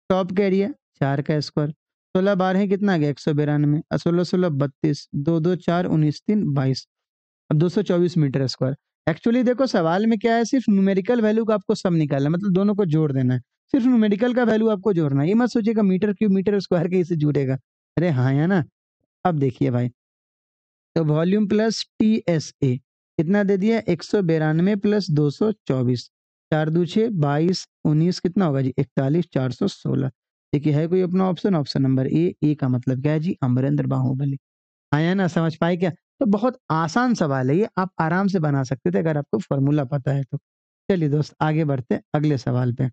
A: टॉप का एरिया 4 का स्क्वायर, 16 12 कितना आ गया? 192 और 16 16 32, 2 2 4 19 3 22, अब 224 मीटर स्क्वायर। एक्चुअली देखो सवाल में क्या है, सिर्फ न्यूमेरिकल वैल्यू का आपको सम निकालना है, मतलब दोनों को जोड़ देना है। सिर्फ न्यूमेरिकल का वैल्यू आपको जोड़ना है। ये मत सोचिएगा मीटर क्यूब मीटर स्क्वायर कैसे जुड़ेगा। अरे हाँ, या ना? अब देखिए भाई, तो वॉल्यूम प्लस टीएसए कितना दे दिया? 192 प्लस 224, 4 दू 6 22 19 कितना होगा जी? 41 416। देखिए है कोई अपना ऑप्शन? ऑप्शन नंबर ए का मतलब क्या है जी? अमरेंद्र बाहुबली। आया ना? समझ पाए क्या? तो बहुत आसान सवाल है ये, आप आराम से बना सकते थे अगर आपको फ़ॉर्मूला पता है तो। चलिए दोस्त आगे बढ़ते हैं अगले सवाल पे।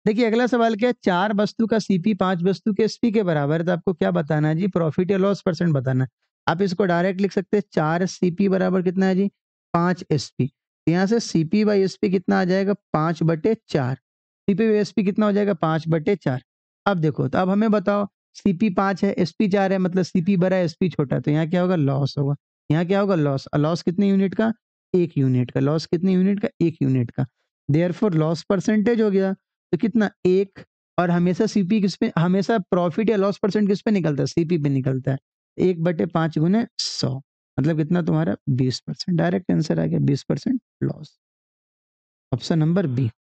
A: देखिए अगला सवाल क्या है? 4 वस्तु का सीपी 5 वस्तु के एसपी के बराबर है, तो आपको क्या बताना है जी? प्रॉफिट या लॉस परसेंट बताना है। आप इसको डायरेक्ट लिख सकते हैं, 4 सीपी बराबर कितना है जी? 5 एसपी। यहाँ से सीपी बाई एसपी कितना आ जाएगा? 5/4। सीपी बाई एसपी कितना हो जाएगा? 5/4। अब देखो, तो अब हमें बताओ, सीपी 5 है, एसपी 4 है, मतलब सीपी बड़ा है, एसपी छोटा है, तो यहाँ क्या होगा? लॉस होगा। यहाँ क्या होगा? लॉस। लॉस कितने यूनिट का? 1 यूनिट का। लॉस कितने यूनिट का? 1 यूनिट का। देयरफॉर लॉस परसेंटेज हो गया तो कितना? 1। और हमेशा सीपी किस पे, हमेशा प्रॉफिट या लॉस परसेंट किस पे निकलता है? सीपी पे निकलता है। 1/5 गुने 100 मतलब कितना तुम्हारा? 20%। डायरेक्ट आंसर आ गया 20% लॉस। Option number B.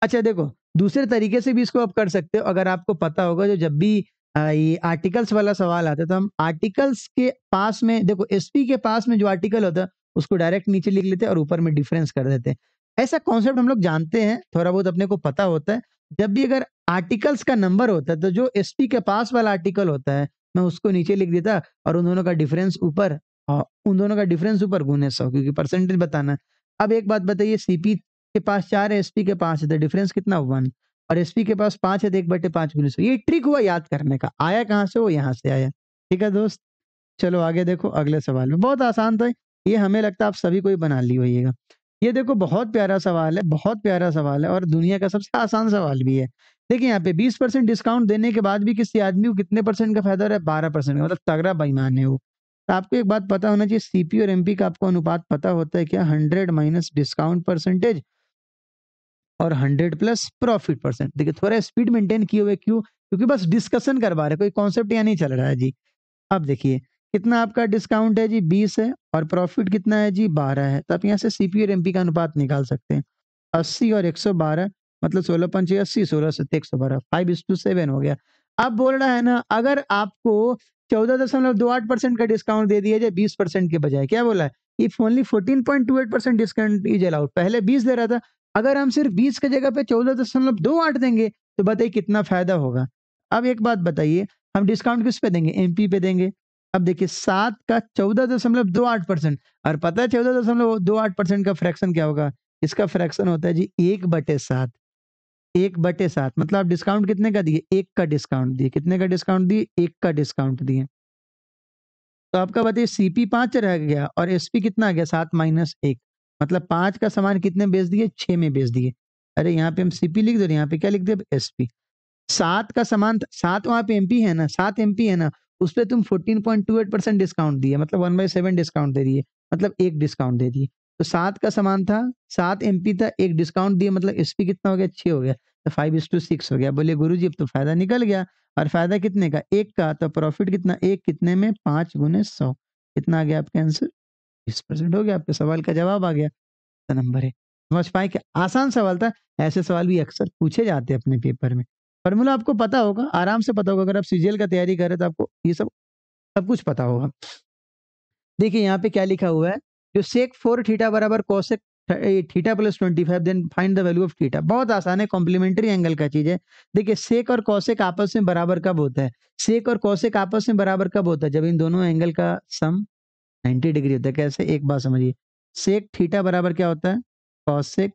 A: अच्छा देखो, दूसरे तरीके से भी इसको आप कर सकते हो, अगर आपको पता होगा, जो जब भी ये आर्टिकल्स वाला सवाल आता है तो हम आर्टिकल्स के पास में देखो, एसपी के पास में जो आर्टिकल होता है उसको डायरेक्ट नीचे लिख लेते हैं और ऊपर में डिफरेंस कर देते हैं। ऐसा कॉन्सेप्ट हम लोग जानते हैं, थोड़ा बहुत अपने को पता होता है। जब भी अगर आर्टिकल्स का नंबर होता है तो जो एसपी के पास वाला आर्टिकल होता है मैं उसको नीचे लिख देता और उन दोनों का डिफरेंस ऊपर, उन दोनों का डिफरेंस ऊपर गुने 100, क्योंकि परसेंटेज बताना है। अब एक बात बताइए, सीपी के पास 4 है, एसपी के 5 है, तो डिफरेंस कितना? 1 और एसपी के पास 5 है, तो 1/5 गुने 100। ये ट्रिक हुआ याद करने का। आया कहाँ से? वो यहाँ से आया। ठीक है दोस्त? चलो आगे देखो अगले सवाल में। बहुत आसान था। ये हमें लगता है आप सभी को ही बना ली होइएगा। ये देखो बहुत प्यारा सवाल है, बहुत प्यारा सवाल है और दुनिया का सबसे आसान सवाल भी है। देखिए यहाँ पे 20% डिस्काउंट देने के बाद भी किसी आदमी को कितने परसेंट का फ़ायदा हो रहा है? 12% का, मतलब तगड़ा बेईमान है वो। तो आपको एक बात पता होना चाहिए, सीपी और एमपी का आपको अनुपात पता होता है क्या? 100 माइनस डिस्काउंट परसेंटेज और 100 प्लस प्रॉफिट परसेंट। देखिए थोड़ा स्पीड मेंटेन किए हुए, क्यों? क्योंकि बस डिस्कशन करवा रहे हैं, कोई कॉन्सेप्ट यहाँ नहीं चल रहा है जी। अब देखिए कितना आपका डिस्काउंट है जी? 20 है और प्रॉफिट कितना है जी? 12 है। तो आप यहाँ से सीपी और एमपी का अनुपात निकाल सकते हैं। 80 और 112 मतलब 16 पंचे 80, 16 सत्ते 112, 5:7 हो गया। अब बोल रहा है ना, अगर आपको 14.28% का डिस्काउंट दे दिया जाए 20% के बजाय, क्या बोला है? If only 14.28% discount is allowed. पहले 20 दे रहा था, अगर हम सिर्फ 20 की जगह पे 14.28 देंगे तो बताइए कितना फायदा होगा। अब एक बात बताइए, हम डिस्काउंट किस पे देंगे? एमपी पे देंगे। अब देखिए 7 का 14.28% और पता है 14.28% का फ्रैक्शन क्या होगा? इसका फ्रैक्शन होता है जी 1/7। 1/7 मतलब आप डिस्काउंट कितने का दिए? 1 का डिस्काउंट दिए। कितने का डिस्काउंट दिए? 1 का डिस्काउंट दिए। तो आपका बताइए सीपी 5 रह गया और एसपी कितना आ गया? 7 माइनस 1 मतलब 5 का सामान कितने बेच दिए? 6 में बेच दिए। अरे यहाँ पे हम सीपी लिख दे रहे हैं, यहाँ पे क्या लिख दे? एसपी। 7 का सामान 7 वहाँ पे एमपी है ना, 7 एमपी है ना, उस पे तुम 14.28% डिस्काउंट दिए, मतलब 1/7 डिस्काउंट दे दिए, मतलब 1 डिस्काउंट दे दिए। तो 7 का सामान था, 7 एमपी था, 1 डिस्काउंट दिए, मतलब एसपी कितना हो गया? 6 हो गया, तो 5:6 हो गया। बोले गुरुजी अब तो फ़ायदा निकल गया और फ़ायदा कितने का? 1 का, तो प्रॉफिट कितना? 1 कितने में? 5 गुने 100 कितना आ गया आपका आंसर? 20% हो गया, आपके सवाल का जवाब आ गया। तो नंबर है। समझ पाए क्या? आसान सवाल था। ऐसे सवाल भी अक्सर पूछे जाते हैं अपने पेपर में। फ़ॉर्मूला आपको पता होगा, आराम से पता होगा। अगर आप सीजीएल का तैयारी कर रहे हैं तो आपको ये सब सब कुछ पता होगा। देखिए यहाँ पे क्या लिखा हुआ है, जो सेक 4 थीटा बराबर cosec theta plus 25 then find the value of theta. बहुत आसान है, कॉम्प्लीमेंट्री एंगल का चीज है। देखिए सेक और कोसेक आपस में बराबर कब होता है? सेक और कोसेक आपस में बराबर कब होता है? जब इन दोनों एंगल का सम 90 डिग्री होता है। कैसे? एक बात समझिए, सेक थीटा बराबर क्या होता है? Cosec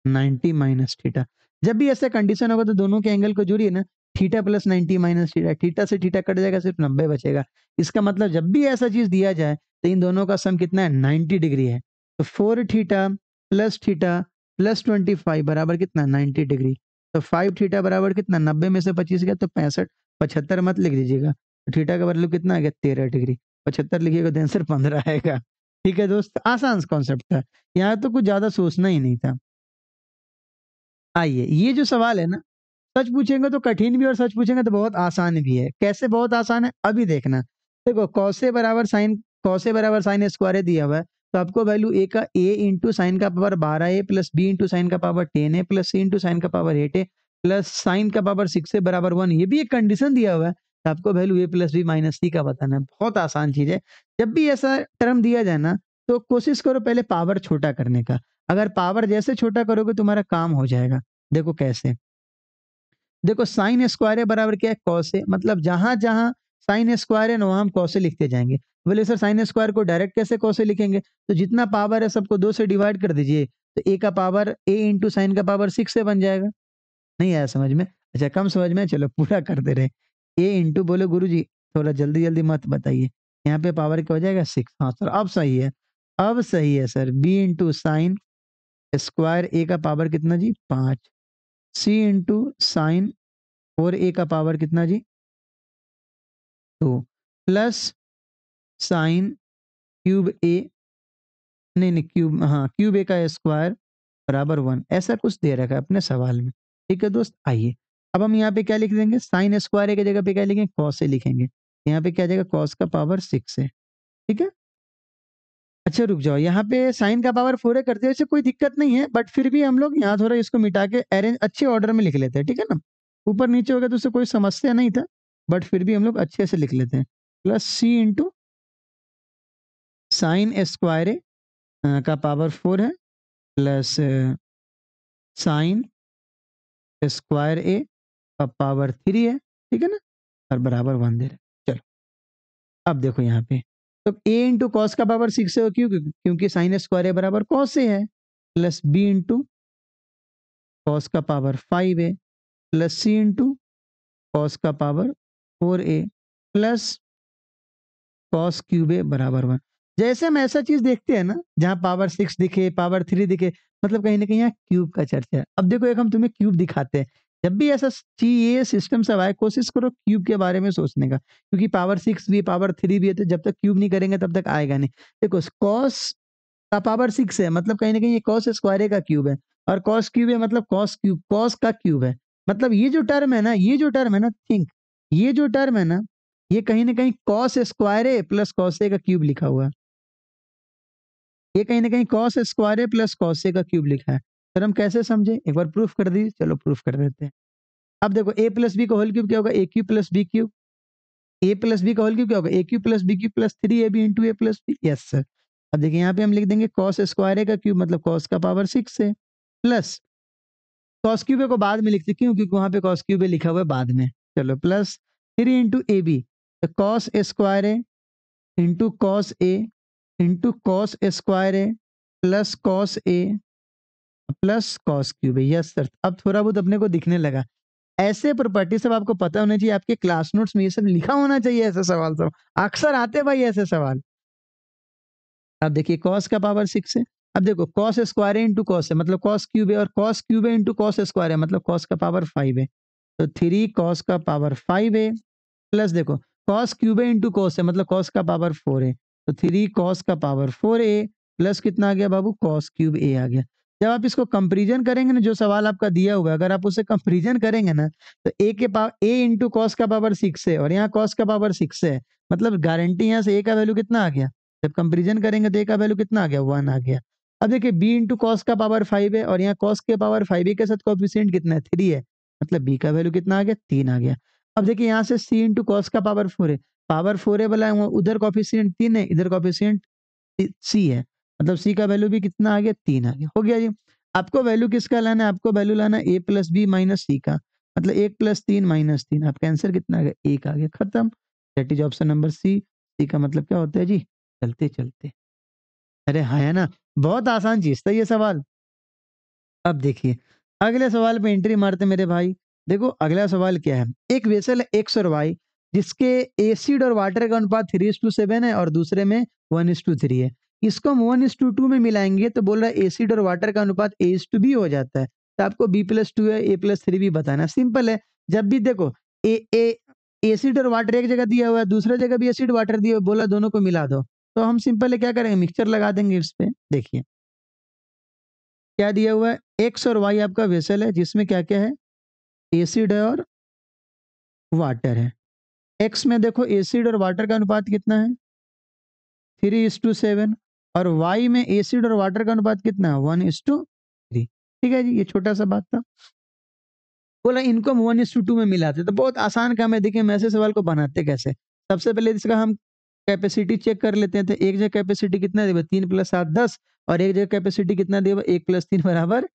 A: 90 minus theta. जब भी ऐसा कंडीशन होगा तो दोनों के एंगल को जोड़िए ना, theta plus 90 minus theta, theta से थीटा कट जाएगा, सिर्फ 90 बचेगा। इसका मतलब जब भी ऐसा चीज दिया जाए तो इन दोनों का सम कितना है? 90 डिग्री है। तो 4 थीटा प्लस 25 बराबर कितना? 90 डिग्री। तो 5 थीटा बराबर कितना? 90 में से 25 गया तो 65, 75 मत लिख दीजिएगा। तो थीटा का मतलब कितना आ गया? 13 डिग्री। 75 लिखिएगा तो आंसर 15 आएगा। ठीक है दोस्त, आसान कॉन्सेप्ट था, यहाँ तो कुछ ज्यादा सोचना ही नहीं था। आइए, ये जो सवाल है ना, सच पूछेंगे तो कठिन भी और सच पूछेंगे तो बहुत आसान भी है। कैसे बहुत आसान है? अभी देखना। देखो कौसे बराबर साइन स्क्वायर दिया हुआ है, तो आपको वैल्यू ए का ए इंटू साइन का पावर 12 ए प्लस बी इंटू साइन का पावर 10 ए प्लस सी इंटू साइन का पावर 8 ए प्लस साइन का पावर 6 ए बराबर 1, ये भी एक कंडीशन दिया हुआ है। तो आपको वैल्यू ए प्लस बी माइनस सी का बताना है। बहुत आसान चीज है। जब भी ऐसा टर्म दिया जाए ना, तो कोशिश करो पहले पावर छोटा करने का। अगर पावर जैसे छोटा करोगे तुम्हारा काम हो जाएगा। देखो कैसे? देखो साइन स्क्वायर है बराबर क्या है? कॉस है। मतलब जहां जहां साइन स्क्वायर है ना, वहां हम कॉस लिखते जाएंगे। बोले सर साइन स्क्वायर को डायरेक्ट कैसे कॉस लिखेंगे? तो जितना पावर है सबको 2 से डिवाइड कर दीजिए, तो ए का पावर ए इंटू साइन का पावर 6 से बन जाएगा। नहीं आया समझ में? अच्छा कम समझ में, चलो पूरा कर दे रहे। ए इंटू बोले गुरु जी थोड़ा जल्दी जल्दी मत बताइए, यहाँ पे पावर क्या हो जाएगा? 6। हाँ सर अब सही है, अब सही है sir. B into sine square A का पावर कितना जी? 5। सी इंटू साइन और ए का पावर कितना जी? 2 प्लस साइन क्यूब ए, नहीं नहीं क्यूब, हाँ क्यूब ए का स्क्वायर बराबर 1। ऐसा कुछ दे रखा है अपने सवाल में। ठीक है दोस्त, आइए अब हम यहाँ पे क्या लिख देंगे? साइन स्क्वायर ए की जगह पे क्या लिखेंगे? कॉस ए लिखेंगे। यहाँ पे क्या जाएगा? कॉस का पावर 6 है। ठीक है। अच्छा रुक जाओ, यहाँ पे साइन का पावर 4 है करते वैसे कोई दिक्कत नहीं है, बट फिर भी हम लोग यहाँ थोड़ा इसको मिटा के अरेंज अच्छे ऑर्डर में लिख लेते हैं। ठीक है ना? ऊपर नीचे हो गया तो उससे कोई समस्या नहीं था, बट फिर भी हम लोग अच्छे से लिख लेते हैं। प्लस सी इंटू साइन स्क्वायर का पावर 4 है प्लस साइन स्क्वायर ए का पावर 3 है। ठीक है ना? और बराबर 1 दे रहे हैं। चलो अब देखो यहाँ पे, तो ए इंटू कॉस का पावर 6 है, क्यों? क्योंकि साइन स्क्वायर ए बराबर कॉस से है। प्लस बी इंटू कॉस का पावर 5 है प्लस सी इंटू कॉस का पावर 4 ए प्लस कॉस क्यूब ए बराबर 1। जैसे हम ऐसा चीज देखते हैं ना जहां पावर 6 दिखे, पावर 3 दिखे, मतलब कहीं ना कहीं यहाँ क्यूब का चर्चा है। अब देखो एक हम तुम्हें क्यूब दिखाते हैं। जब भी ऐसा ये सिस्टम सब आए, कोशिश करो क्यूब के बारे में सोचने का, क्योंकि पावर 6 भी पावर 3 भी है, तो जब तक क्यूब नहीं करेंगे तब तक आएगा नहीं। देखो कॉस का पावर 6 है, मतलब कहीं ना कहीं ये कॉस स्क्वायर का क्यूब है, और कॉस क्यूब है मतलब कॉस क्यूब, कॉस का क्यूब है। मतलब ये जो टर्म है ना, ये जो टर्म है ना, थिंक, ये जो टर्म है ना, ये कहीं ना कहीं cos square A plus cos A का क्यूब लिखा हुआ है। ये कहीं ना कहीं cos square A plus cos A का क्यूब लिखा है। सर हम कैसे समझे? एक बार प्रूफ कर दीजिए। चलो प्रूफ कर देते हैं। अब देखो ए प्लस बी का होल क्यूब क्या होगा? A cube plus B cube. A plus B का होल क्यूब क्या होगा? A cube plus B cube plus 3 A B into A plus B. Yes sir. अब देखिए यहाँ पे हम लिख देंगे कॉस स्क्वायर ए का क्यूब, मतलब कॉस का पावर 6 है, प्लस कॉस क्यूब ए को बाद में लिखते, क्यों? क्योंकि वहां पे कॉस क्यूब ए लिखा हुआ है बाद में। चलो प्लस 3 इंटू ए बी, तो cos square A into cos A into cos square A plus cos A plus cos cube है। Yes sir. अब थोड़ा बहुत अपने को दिखने लगा। ऐसे प्रॉपर्टी सब आपको पता होना चाहिए, आपके क्लास नोट्स में ये सब लिखा होना चाहिए। ऐसे सवाल सब अक्सर आते भाई, ऐसे सवाल। अब देखिए कॉस का पावर 6 है। अब देखो कॉस स्क्वायर इंटू कॉस है मतलब कॉस क्यूब है, और कॉस क्यूब है इंटू कॉस स्क्वायर है मतलब कॉस का पावर 5 है। तो 3 कॉस का पावर 5 है, प्लस देखो कॉस क्यूब है इंटू कॉस है मतलब कॉस का पावर 4 है। तो 3 कॉस का पावर 4 ए प्लस कितना आ गया बाबू? कॉस क्यूब ए आ गया। जब आप इसको कंपेरिजन करेंगे ना, जो सवाल आपका दिया हुआ है, अगर आप उसे कंपेरिजन करेंगे ना, तो ए के पावर ए इंटू कॉस का पावर 6 है और यहाँ कॉस का पावर 6 है, मतलब गारंटी यहाँ से ए का वैल्यू कितना आ गया? जब कंपेरिजन करेंगे तो ए का वैल्यू कितना आ गया? 1 आ गया। अब देखिए बी इंटू कॉस का पावर 5 है और यहाँ कॉस के पावर 5 के साथ कोएफिशिएंट कितना है? 3 है, मतलब बी का वैल्यू कितना आ गया? 3 आ गया। अब देखिए यहाँ से सी इंटू कॉस का पावर 4 है, पावर 4 है बोला, उधर कोएफिशिएंट 3 है, इधर कोएफिशिएंट सी है, मतलब सी का वैल्यू भी कितना आ गया, 3 आ गया। हो गया जी। आपको वैल्यू किसका लाना है, आपको वैल्यू लाना है a प्लस बी माइनस सी का, मतलब 1 प्लस 3 माइनस 3, आपका आंसर कितना आ गया, 1 आ गया, खत्म। That is option number C. C का मतलब क्या होता है जी, चलते चलते। अरे हाँ, है ना, बहुत आसान चीज था ये सवाल। अब देखिए अगले सवाल पे एंट्री मारते मेरे भाई। देखो अगला सवाल क्या है, एक वेसल है एक्स और वाई जिसके एसिड और वाटर का अनुपात 3:7 है और दूसरे में 1:3 है। इसको हम 1:2 में मिलाएंगे तो बोल रहा है एसिड और वाटर का अनुपात A:B हो जाता है। तो आपको B+2 है A+3 भी बताना, सिंपल है। जब भी देखो ए एसिड और वाटर एक जगह दिया हुआ है, दूसरा जगह भी एसिड वाटर दिया हुआ है, बोला दोनों को मिला दो, तो हम सिंपल है क्या करेंगे, मिक्सचर लगा देंगे इस पे। देखिए क्या दिया हुआ है, एक्स और वाई आपका वेसल है जिसमें क्या क्या है, एसिड है और वाटर है। एक्स में देखो एसिड और वाटर का अनुपात कितना है, 3:7, और वाई में एसिड और वाटर का अनुपात कितना है, 1:3। ठीक है जी, ये छोटा सा बात था। बोला इनको हम 1:2 में मिलाते, तो बहुत आसान काम है। देखिए हम ऐसे सवाल को बनाते कैसे, सबसे पहले इसका हम कैपेसिटी चेक कर लेते हैं। तो एक जगह कैपेसिटी कितना देगा, 3 + 7 10, और एक जगह कैपेसिटी कितना देगा, 1 + 3 = 4।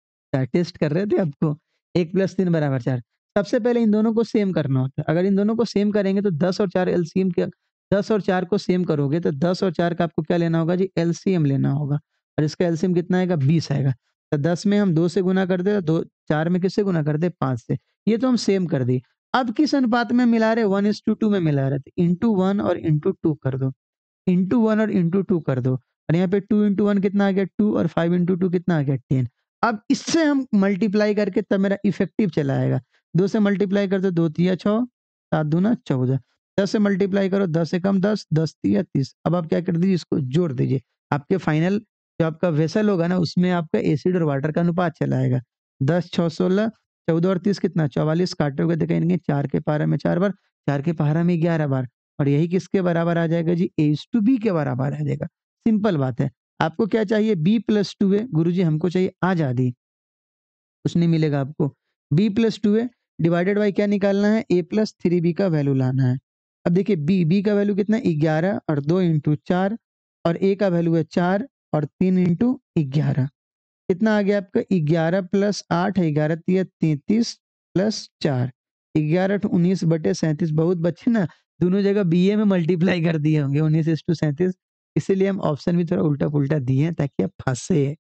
A: टेस्ट कर रहे थे आपको, 1 + 3 = 4। सबसे पहले इन दोनों को सेम करना होता है। अगर इन दोनों को सेम करेंगे तो 10 और 4 एलसीएम के, 10 और 4 को सेम करोगे तो 10 और 4 का आपको क्या लेना होगा जी, एलसीएम लेना होगा, और इसका एलसीएम कितना आएगा, 20 आएगा। तो 10 में हम 2 से गुना कर दे, दो 4 में किससे गुना कर दे, 5 से। ये तो हम सेम कर दी। अब किस अनुपात में मिला रहे, 1:2 में मिला रहे, तो इंटू 1 और इंटू 2 कर दो, इंटू 1 और इंटू 2 कर दो, और यहाँ पे 2 × 1 कितना आ गया, 2, और 5 × 2 कितना आ गया, 10। अब इससे हम मल्टीप्लाई करके तब मेरा इफेक्टिव चला आएगा। 2 से मल्टीप्लाई कर दो, 2 तिया 6, 7 दूना 14, 10 से मल्टीप्लाई करो, 10 एकम 10, 10 तिया 30। अब आप क्या कर दीजिए, इसको जोड़ दीजिए, आपके फाइनल जो आपका वेसल होगा ना उसमें आपका एसिड और वाटर का अनुपात चला आएगा। 10 6 16, 14 और 30 कितना, 44, काटोगे तो कहेंगे 4 के पारा में 4 बार, 4 के पारा में 11 बार, और यही किसके बराबर आ जाएगा जी, A:B के बराबर आ जाएगा। सिंपल बात है। आपको क्या चाहिए, B+2 है, गुरुजी हमको चाहिए आजादी, कुछ नहीं मिलेगा आपको। B+2 है, डिवाइडेड बाय क्या निकालना है, A+3B का वैल्यू लाना है। अब देखिए B का वैल्यू कितना है, 11, और 2 × 4, और A का वैल्यू है 4, और 3 × 11, कितना आ गया आपका, 11 + 8 है, 11 तिया 33 + 4, 11 × 19/37। बहुत बच्चे ना दोनों जगह बीए में मल्टीप्लाई कर दिए होंगे, 19:37, इसीलिए हम ऑप्शन भी थोड़ा उल्टा-पुल्टा दिए हैं ताकि आप फँसे।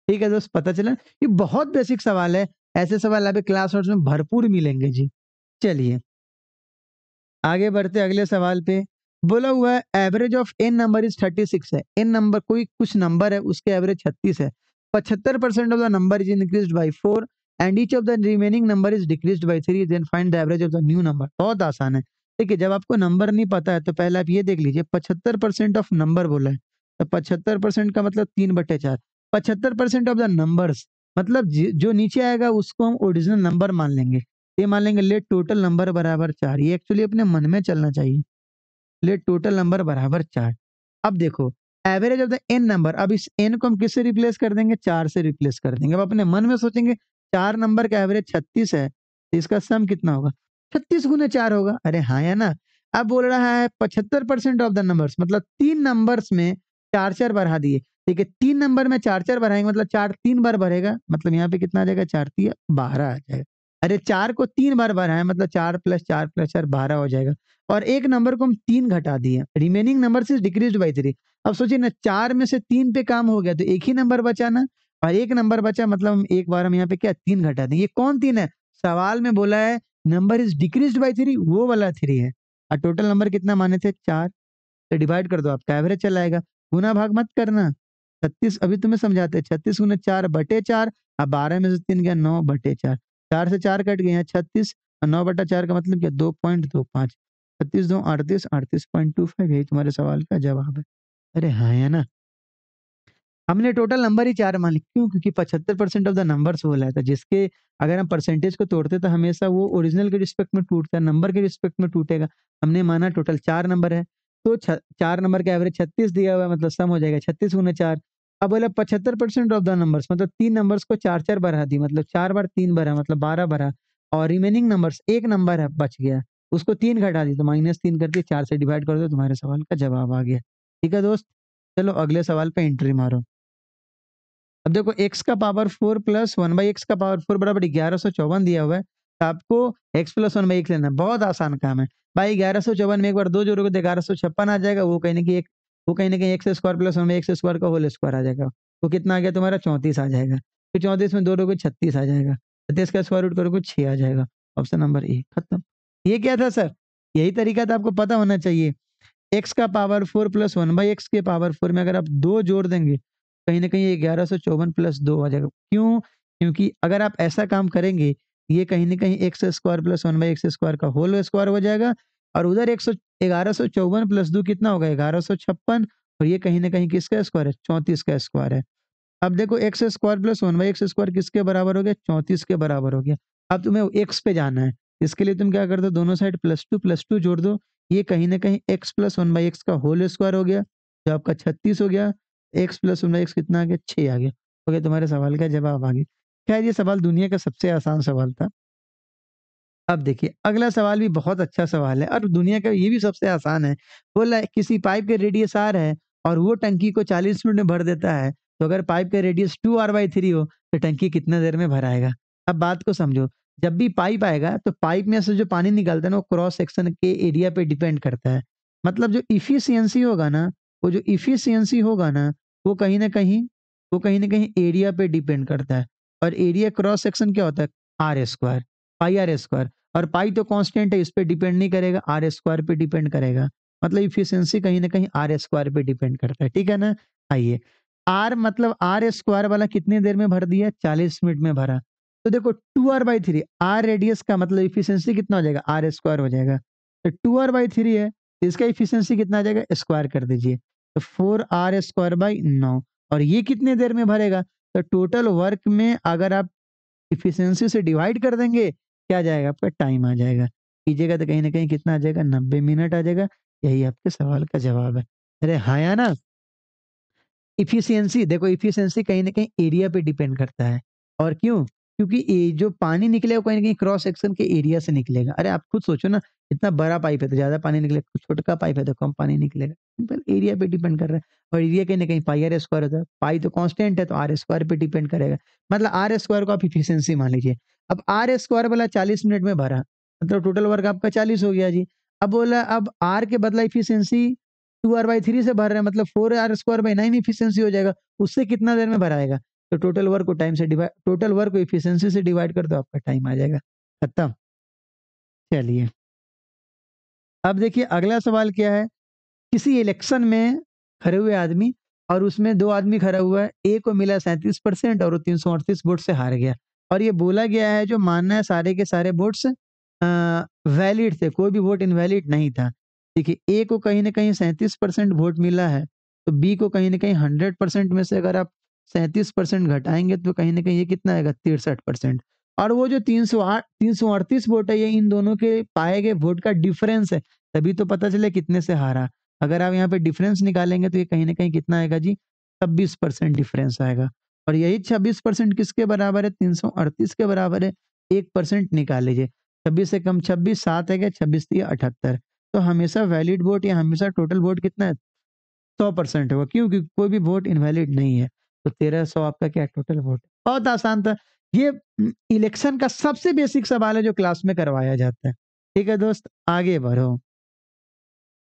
A: ठीक है दोस्त, पता चला? ये बहुत बेसिक सवाल है, ऐसे सवाल आपके क्लास नोट्स में भरपूर मिलेंगे जी। चलिए आगे बढ़ते अगले सवाल पे। बोला हुआ है average of n number is 36 है। एन नंबर कोई कुछ नंबर है उसके एवरेज 36 है। 75% of the number is increased by 4 and each of the remaining number is decreased by 3, then find the average of the new number. बहुत आसान है। देखिए जब आपको नंबर नहीं पता है तो पहले आप ये देख लीजिए 75% ऑफ नंबर बोला है, तो 75% का मतलब 3/4। 75% ऑफ द नंबर्स मतलब जो नीचे आएगा उसको हम ओरिजिनल नंबर मान लेंगे। ये मान लेंगे लेट टोटल नंबर बराबर 4। ये एक्चुअली अपने मन में चलना चाहिए, लेट टोटल नंबर बराबर 4। अब देखो average of the n number, अब इस एन को हम किससे रिप्लेस कर देंगे, 4 से रिप्लेस कर देंगे। अब अपने मन में सोचेंगे 4 नंबर का एवरेज 36 है, तो इसका सम कितना होगा, 36 × 4 होगा। अरे हाँ या ना। अब बोल रहा है 75% ऑफ द नंबर्स, मतलब 3 नंबर्स में 4-4 बढ़ा दिए। ठीक है, 3 नंबर में 4-4 बढ़ाएंगे मतलब 4 3 बार बढ़ेगा, मतलब यहाँ पे कितना आ जाएगा, 4 तिया 12 आ जाएगा। अरे 4 को 3 बार बढ़ाएं मतलब 4 + 4 + 4 12 हो जाएगा। और एक नंबर को हम 3 घटा दिए, रिमेनिंग नंबर से डिक्रीज्ड बाय 3। अब सोचिए ना 4 में से 3 पे काम हो गया तो एक ही नंबर बचा ना, और एक नंबर बचा मतलब हम एक बार हम यहाँ पे क्या 3 घटा दें। ये कौन 3 है, सवाल में बोला है नंबर इज डिक्रीज्ड बाय 3, वो वाला 3 है। और टोटल नंबर कितना माने थे, 4, तो डिवाइड कर दो, आपका एवरेज चला आएगा। गुना भाग मत करना। 36 अभी तुम्हें समझाते हैं, 36 × 4/4, अब 12 में से 3 गया 9/4, 4 से 4 कट गए हैं 36, और 9/4 का मतलब क्या, 2.25, 36 2 38, 38.25, यही तुम्हारे सवाल का जवाब है। अरे हाँ है ना। हमने टोटल नंबर ही 4 मान ली, क्यों, क्योंकि 75% ऑफ द नंबर्स बोला था, जिसके अगर हम परसेंटेज को तोड़ते तो हमेशा वो ओरिजिनल के रिस्पेक्ट में टूटता है, नंबर के रिस्पेक्ट में टूटेगा। हमने माना टोटल 4 नंबर है, तो 4 नंबर का एवरेज 36 दिया हुआ है, मतलब सम हो जाएगा 36 × 4। अब बोला 75% ऑफ द नंबर्स, मतलब 3 नंबर्स को 4-4 बढ़ा दी, मतलब 4 बार 3 बढ़ा मतलब 12 बढ़ा, और रिमेनिंग नंबर्स एक नंबर है बच गया, उसको 3 घटा दी तो -3 करके 4 से डिवाइड कर दो, तुम्हारे सवाल का जवाब आ गया। ठीक है दोस्त? चलो अगले सवाल पे एंट्री मारो। अब देखो x का पावर 4 प्लस 1/x का पावर 4 बराबर 1154 दिया हुआ है। तो आपको x प्लस 1/x लेना है। बहुत आसान काम है। भाई 1154 में एक बार 2 जोड़ोगे तो 1156 आ जाएगा। वो कहीं न कहीं x square plus 1/x square का होल स्क्वायर आ जाएगा। वो कितना आ गया तुम्हारा 34 आ जाएगा। फिर 34 में 2 जोड़ोगे 36 आ जाएगा। 36 का स्क्वायर रूट करोगे 6 आ जाएगा। ऑप्शन नंबर ए खत्म। ये क्या था सर? यही तरीका था, आपको पता होना चाहिए। x का पावर 4 प्लस 1/x के पावर 4 में अगर आप 2 जोड़ देंगे, कहीं न कहीं ये 1154 प्लस 2 आ जाएगा। क्यों? क्योंकि अगर आप ऐसा काम करेंगे, ये कहीं न कहीं x square plus 1/x square का होल स्क्वायर हो जाएगा और उधर 1154 प्लस 2 कितना होगा 1156 और ये कहीं न कहीं किसका स्क्वायर है? 34 का स्क्वायर है। अब देखो x square plus 1/x square किसके बराबर हो गया? 34 के बराबर हो गया। अब तुम्हें x पे जाना है। इसके लिए तुम क्या कर दो, दोनों साइड प्लस 2 जोड़ दो। ये कहीं न कहीं x प्लस 1/x का होल स्क्वायर हो गया, जो आपका 36 हो गया। x प्लस 1/x कितना आ गया? 6 आ गया। हो गया तुम्हारे सवाल का जवाब आ गया। खैर ये सवाल दुनिया का सबसे आसान सवाल था। अब देखिए अगला सवाल भी बहुत अच्छा सवाल है और दुनिया का ये भी सबसे आसान है। बोला है किसी पाइप के रेडियस r है और वो टंकी को 40 मिनट में भर देता है। तो अगर पाइप का रेडियस 2r/3 हो तो टंकी कितना देर में भराएगा? अब बात को समझो। जब भी पाइप आएगा तो पाइप में से जो पानी निकलता है ना वो क्रॉस सेक्शन के एरिया पे डिपेंड करता है। मतलब जो एफिशिएंसी होगा ना, वो जो एफिशिएंसी होगा ना, वो कहीं न कहीं एरिया पे डिपेंड करता है। और एरिया क्रॉस सेक्शन क्या होता है? r स्क्वायर, पाई r स्क्वायर। और पाई तो कांस्टेंट है, इस पे डिपेंड नहीं करेगा, आर स्क्वायर पे डिपेंड करेगा। मतलब एफिशिएंसी कहीं न कहीं आर स्क्वायर पे डिपेंड करता है, ठीक है ना? आइए, आर मतलब आर स्क्वायर वाला कितनी देर में भर दिया? 40 मिनट में भरा। तो देखो 2r/3 आर रेडियस का मतलब एफिशिएंसी कितना हो जाएगा? आर स्क्वायर हो जाएगा। तो 2r/3 है, तो इसका एफिशिएंसी कितना आ जाएगा? स्क्वायर कर दीजिए। तो 4r स्क्वायर बाई 9 और ये कितने देर में भरेगा? तो टोटल वर्क में अगर आप एफिशिएंसी से डिवाइड कर देंगे, क्या आ जाएगा? आपका टाइम आ जाएगा। कीजिएगा तो कहीं न कहीं कितना आ जाएगा? 90 मिनट आ जाएगा। यही आपके सवाल का जवाब है। अरे हाँ या ना? एफिशिएंसी देखो एफिशिएंसी कहीं न कहीं एरिया पे डिपेंड करता है। और क्यों? क्योंकि ये जो पानी निकलेगा वो कहीं न कहीं क्रॉस सेक्शन के एरिया से निकलेगा। अरे आप खुद सोचो ना, इतना बड़ा पाइप है तो ज़्यादा पानी निकलेगा, छोटा पाइप है तो कम पानी निकलेगा। सिंपल एरिया पे डिपेंड कर रहा है और एरिया कहीं न कहीं पाई आर स्क्वायर होता है। पाई तो कांस्टेंट है तो आर स्क्वायर पे डिपेंड करेगा। मतलब आर स्क्वायर को आप एफिशिएंसी मान लीजिए। अब आर स्क्वायर वाला 40 मिनट में भरा, मतलब टोटल वर्क आपका 40 हो गया जी। अब बोला अब आर के बदला एफिशिएंसी 2r/3 से भर रहे हैं मतलब 4r² 9 एफिशिएंसी हो जाएगा। उससे कितना देर में भराएगा? तो टोटल वर्क को एफिशिएंसी से डिवाइड कर दो आपका टाइम आ जाएगा। खत्म। चलिए, अब देखिए अगला सवाल क्या है? किसी इलेक्शन में खड़े हुए आदमी और उसमें 2 आदमी खड़ा हुआ है। ए को मिला 37% और वो 338 वोट से हार गया। और ये बोला गया है जो मानना है सारे के सारे वोट्स वैलिड थे, कोई भी वोट इनवैलिड नहीं था। देखिए ए को कहीं न कहीं 37% वोट मिला है, तो बी को कहीं न कहीं 100% में से अगर आप 37% घटाएँगे तो कहीं न कहीं ये कितना आएगा 63%। और वो जो 338 वोट है ये इन दोनों के पाए गए वोट का डिफरेंस है, तभी तो पता चले कितने से हारा। अगर आप यहाँ पे डिफरेंस निकालेंगे तो ये कहीं न कहीं कितना आएगा जी? 26% डिफरेंस आएगा। और यही 26% किसके बराबर है? 338 के बराबर है। 1% निकाल लीजिए। 26 से कम 26, 7 है क्या? 26 तिया 78। तो हमेशा वैलिड वोट या हमेशा टोटल वोट कितना है? 100% होगा। क्यों? क्योंकि कोई भी वोट इनवैलिड नहीं है। तो 1300 आपका क्या टोटल वोट है। बहुत आसान था। ये इलेक्शन का सबसे बेसिक सवाल है जो क्लास में करवाया जाता है। ठीक है दोस्त, आगे बढ़ो।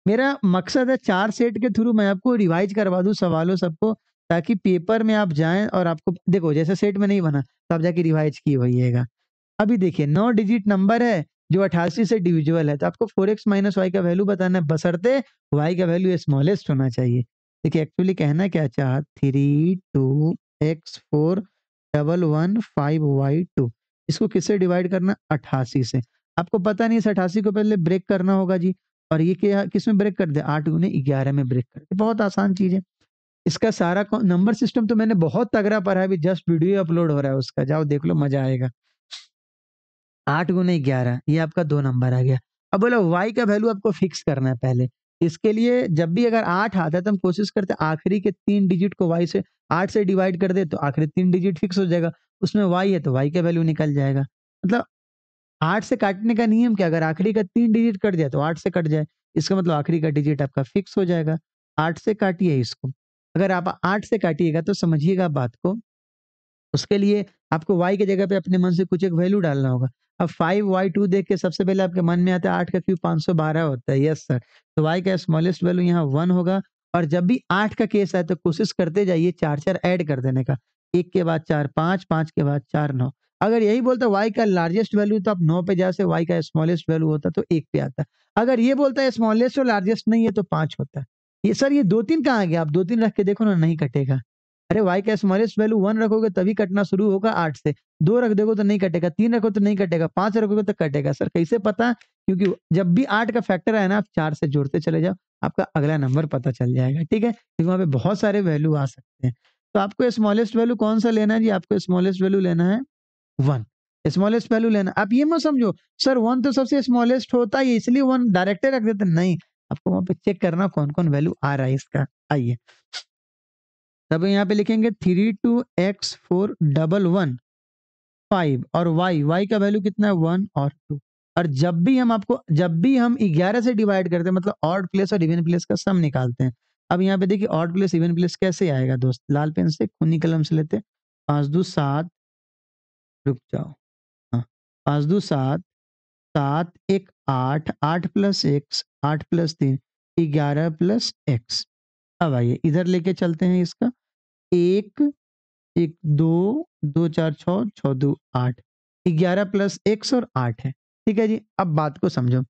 A: मेरा मकसद है 4 सेट के थ्रू मैं आपको रिवाइज़ करवा दूँ सवालों सबको, ताकि पेपर में आप जाएँ और आपको देखो जैसे सेट में नहीं बना, तो आप जाके रिवाइज़ किए होइएगा। अभी देखिए 9 डिजिट नंबर है जो 88 से डिविजिबल है, तो आपको 4x - y का वैल्यू बताना है बशर्ते y का वैल्यू स्मॉलेस्ट होना चाहिए। देखिए एक्चुअली कहना क्या चाहा 3 2 x 4 डबल 1 5 y 2 इसको किससे डिवाइड करना? 88 से। आपको पता नहीं इस 88 को पहले ब्रेक करना होगा जी। और ये क्या किसमें ब्रेक कर दे? 8 गुने 11 में ब्रेक कर दे। बहुत आसान चीज़ है। इसका सारा नंबर सिस्टम तो मैंने बहुत तगड़ा पढ़ा है, अभी जस्ट वीडियो अपलोड हो रहा है उसका, जाओ देख लो मज़ा आएगा। 8 गुने 11 ये आपका 2 नंबर आ गया। अब बोलो y का वैल्यू आपको फिक्स करना है पहले। इसके लिए जब भी अगर 8 आता है तो हम कोशिश करते हैं आखिरी के 3 डिजिट को y से 8 से डिवाइड कर दे तो आखिरी 3 डिजिट फिक्स हो जाएगा। उसमें y है तो y का वैल्यू निकल जाएगा। मतलब 8 से काटने का नियम क्या? अगर आखिरी का 3 डिजिट कट जाए तो 8 से कट जाए। इसका मतलब आखिरी का डिजिट आपका फिक्स हो जाएगा। 8 से काटिए इसको। अगर आप 8 से काटिएगा तो समझिएगा बात को, उसके लिए आपको y की जगह पे अपने मन से कुछ एक वैल्यू डालना होगा। अब 5y2 देख के सबसे पहले आपके मन में आता है 8 का क्यूब 512 होता है। Yes sir. तो y का स्मॉलेस्ट वैल्यू यहाँ 1 होगा और जब भी 8 का केस आए तो कोशिश करते जाइए 4-4 ऐड कर देने का। 1 के बाद 4 5, 5 के बाद 4 9। अगर यही बोलता y का लार्जेस्ट वैल्यू तो आप 9 पे जा से y का स्मॉलेस्ट वैल्यू होता तो 1 पे आता। अगर ये बोलता है स्मॉलेस्ट और लार्जेस्ट नहीं है तो 5 होता है। ये सर ये 2-3 कहाँ गया? आप 2-3 रख के देखो ना, नहीं कटेगा। अरे y का स्मॉलेस्ट वैल्यू 1 रखोगे तभी कटना शुरू होगा 8 से। 2 रख दोगे तो नहीं कटेगा, 3 रखो तो नहीं कटेगा, 5 रखोगे तो कटेगा। सर कैसे पता? क्योंकि जब भी 8 का फैक्टर आए ना आप 4 से जोड़ते चले जाओ, आपका अगला नंबर पता चल जाएगा, ठीक है? क्योंकि वहाँ पे बहुत सारे वैल्यू आ सकते हैं। तो आपको स्मॉलेस्ट वैल्यू कौन-सा लेना है जी? आपको स्मॉलेस्ट वैल्यू लेना है 1। स्मॉलेस्ट वैल्यू लेना आप ये मत समझो सर 1 तो सबसे स्मॉलेस्ट होता है इसलिए 1 डायरेक्ट रख देते हैं, नहीं। आपको वहाँ पे चेक करना कौन-कौन वैल्यू आ रहा है इसका। आइए। तब यहाँ पे लिखेंगे 32x411 5 और y का वैल्यू कितना है 1 और 2। और जब भी हम 11 से डिवाइड करते हैं मतलब ऑड प्लेस और इवन प्लेस का सम निकालते हैं। अब यहाँ पे देखिए ऑड प्लेस इवन प्लेस कैसे आएगा दोस्त? लाल पेन से खूनी कलम से लेते हैं। 5 दूँ 7, रुक जाओ। हाँ, 5 दूँ 7, 7 1 8, 8 plus x, 8 plus 3, 11 plus x। अब आइए इधर लेके चलते हैं इसका। 1 1 2 2 4 6 6 2 8, 11 प्लस x और 8 है। ठीक है जी, अब बात को समझो।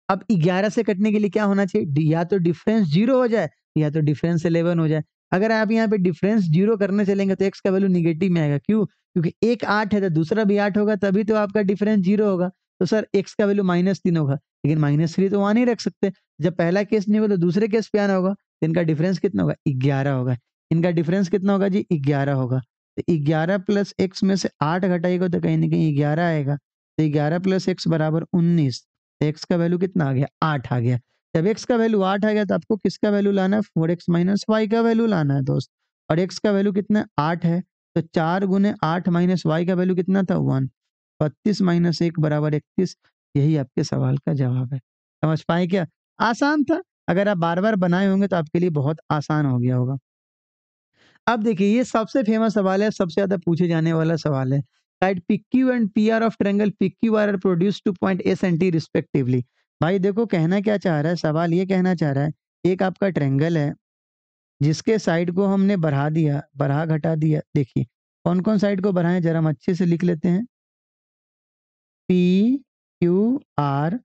A: अब 11 से कटने के लिए क्या होना चाहिए? या तो डिफरेंस 0 हो जाए या तो डिफरेंस 11 हो जाए। अगर आप यहाँ पे डिफरेंस 0 करने चलेंगे तो x का वैल्यू नेगेटिव में आएगा। क्यों? क्योंकि एक 8 है तो दूसरा भी 8 होगा तभी तो आपका डिफरेंस 0 होगा। तो सर x का वैल्यू -3 होगा। लेकिन -3 तो वहाँ नहीं रख सकते। जब पहला केस नहीं होगा तो दूसरे केस पे आना होगा। तो इनका डिफरेंस कितना होगा? 11 होगा। इनका डिफरेंस कितना होगा जी? 11 होगा। तो 11 प्लस x में से 8 घटाइएगा तो कहीं न कहीं 11 आएगा। तो 11 प्लस x बराबर 19। x का वैल्यू कितना आ गया? 8 आ गया। जब x का वैल्यू 8 आ गया तो आपको किसका वैल्यू लाना है? 4x माइनस y का वैल्यू लाना है दोस्त। और x का वैल्यू कितना? 8 है। तो 4 गुने 8 माइनस y का वैल्यू कितना था? 1। 32 माइनस 1 बराबर 31। यही आपके सवाल का जवाब है। समझ पाए क्या? आसान था। अगर आप बार-बार बनाए होंगे तो आपके लिए बहुत आसान हो गया होगा। अब देखिए ये सबसे फेमस सवाल है, सबसे ज़्यादा पूछे जाने वाला सवाल है। Right PQ and PR of triangle PQR are produced to point S and T respectively. भाई देखो कहना क्या चाह रहा है, सवाल ये कहना चाह रहा है, एक आपका ट्रायंगल है, जिसके साइड को हमने बढ़ा दिया, बढ़ा घटा दिया। देखिए, कौन-कौन साइड को बढ़ाएँ ज़रा हम अच्छे से लिख लेते हैं। PQR,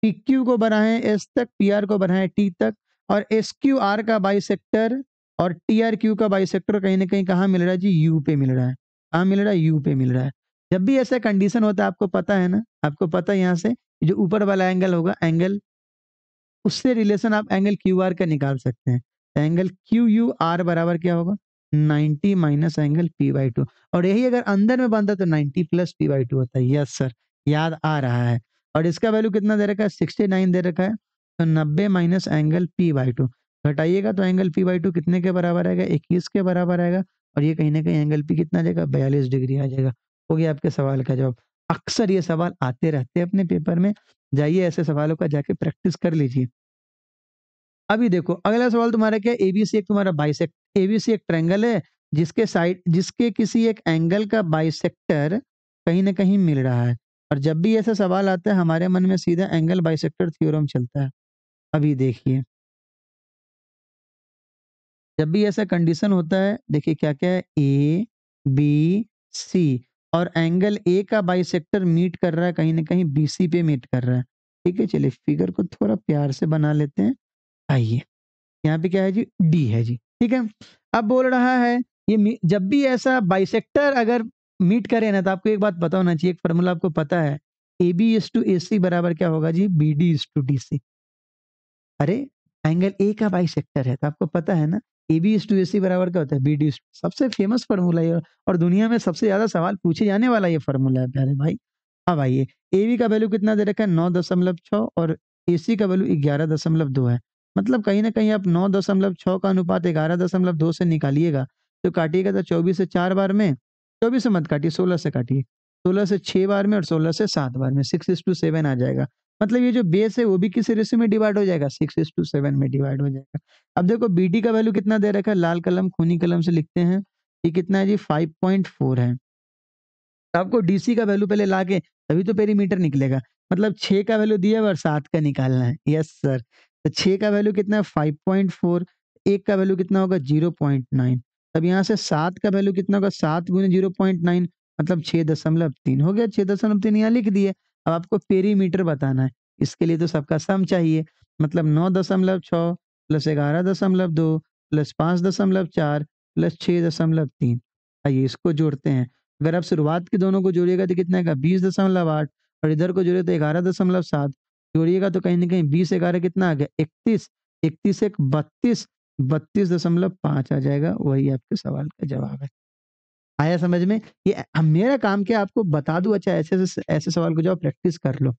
A: PQ को बढ़ाएँ S तक, PR को बढ़ाएँ T तक और SQR का बाइसेक्टर और TRQ का बाइसेक्टर कहीं न कहीं कहाँ मिल रहा है जी? U पे मिल रहा है। कहाँ मिल रहा है? U पे मिल रहा है। जब भी ऐसा कंडीशन होता है आपको पता है ना, आपको पता है यहाँ से जो ऊपर वाला एंगल होगा, एंगल उससे रिलेशन आप एंगल क्यूआर का निकाल सकते हैं। एंगल क्यूयूआर बराबर क्या होगा? 90 माइनस एंगल पी/2 और यही अगर अंदर में बनता तो 90 प्लस पी/2 होता है। यस सर, याद आ रहा है। और इसका वैल्यू कितना दे रखा है? 69 दे रखा है। तो 90 माइनस एंगल पी/2 घटाइएगा तो एंगल पी/2 कितने के बराबर आएगा? 21 के बराबर आएगा और ये कहीं न कहीं एंगल पी कितना आ जाएगा? 42 डिग्री आ जाएगा। हो गया आपके सवाल का जवाब। अक्सर ये सवाल आते रहते हैं अपने पेपर में। जाइए ऐसे सवालों का जाके प्रैक्टिस कर लीजिए। अभी देखो अगला सवाल तुम्हारा क्या है? एबीसी एक तुम्हारा बाइसेक्ट एबीसी एक ट्रायंगल है जिसके किसी एक एंगल का बाइसेक्टर कहीं न कहीं मिल रहा है। और जब भी ऐसा सवाल आता है हमारे मन में सीधा एंगल बाइसेक्टर थ्योरम चलता है। अभी देखिए, जब भी ऐसा कंडीशन होता है देखिए क्या-क्या है ए, बी, सी और एंगल ए का बाइसेक्टर मीट कर रहा है कहीं न कहीं बीसी पे मीट कर रहा है। ठीक है, चलिए फिगर को थोड़ा प्यार से बना लेते हैं। आइए। यहाँ पे क्या है जी? डी है जी, ठीक है? अब बोल रहा है जब भी ऐसा बाइसेक्टर अगर मीट करे ना तो आपको एक बात पता होना चाहिए, एक फ़ॉर्मूला आपको पता है, AB इज़ टू AC बराबर क्या होगा जी? BD is to DC। अरे! एंगल ए का बाइसेक्टर है तो आपको पता है ना, AB इज़ टू AC बराबर क्या होता है? BD इज़ सबसे फेमस फ़ॉर्मूला है ये और दुनिया में सबसे ज़्यादा सवाल पूछे जाने वाला ये फ़ॉर्मूला है प्यारे भाई। अब आइए, AB का वैल्यू कितना दे रखा है? 9.6 और AC का वैल्यू 11.2 है। मतलब कहीं न कहीं आप 9.6 का अनुपात 11.2 से निकालिएगा, तो काटिएगा तो 24 से 4 बार में 24 से मत काटिए, 16 से काटिए। 16 से 6 बार में और 16 से 7 बार में 6:7 आ जाएगा। मतलब ये जो बेस है वो भी किस रेशियो में डिवाइड हो जाएगा? 6:7 में डिवाइड हो जाएगा। अब देखो बीटी का वैल्यू कितना दे रखा है, लाल कलम खूनी कलम से लिखते हैं। ये कितना है जी? 5.4 है। तो आपको डीसी का वैल्यू पहले लाके तभी तो पेरीमीटर निकलेगा। मतलब 6 का वैल्यू दिया है और 7 का निकालना है। Yes sir. तो 6 का वैल्यू कितना है? 5.4, 1 का वैल्यू कितना होगा? 0.9। अब यहाँ से 7 का वैल्यू कितना होगा? 7 गुने 0.9 मतलब 6.3 हो गया। 6.3 यहाँ लिख दिए। अब आपको पेरीमीटर बताना है। इसके लिए तो सबका सम चाहिए। मतलब 9.6 प्लस 11.2 प्लस 5.4 प्लस 6.3। आइए इसको जोड़ते हैं। अगर आप शुरुआत के दोनों को जोड़िएगा तो कितना आएगा? 20.8 और इधर को जोड़िए तो 11.7 जोड़िएगा तो कहीं न कहीं 20-11 कितना आ गया? 31, 31 एक 32, 32.5 आ जाएगा। वही आपके सवाल का जवाब है। आया समझ में? ये मेरा काम क्या है आपको बता दूँ, अच्छा ऐसे सवाल को जाओ प्रैक्टिस कर लो।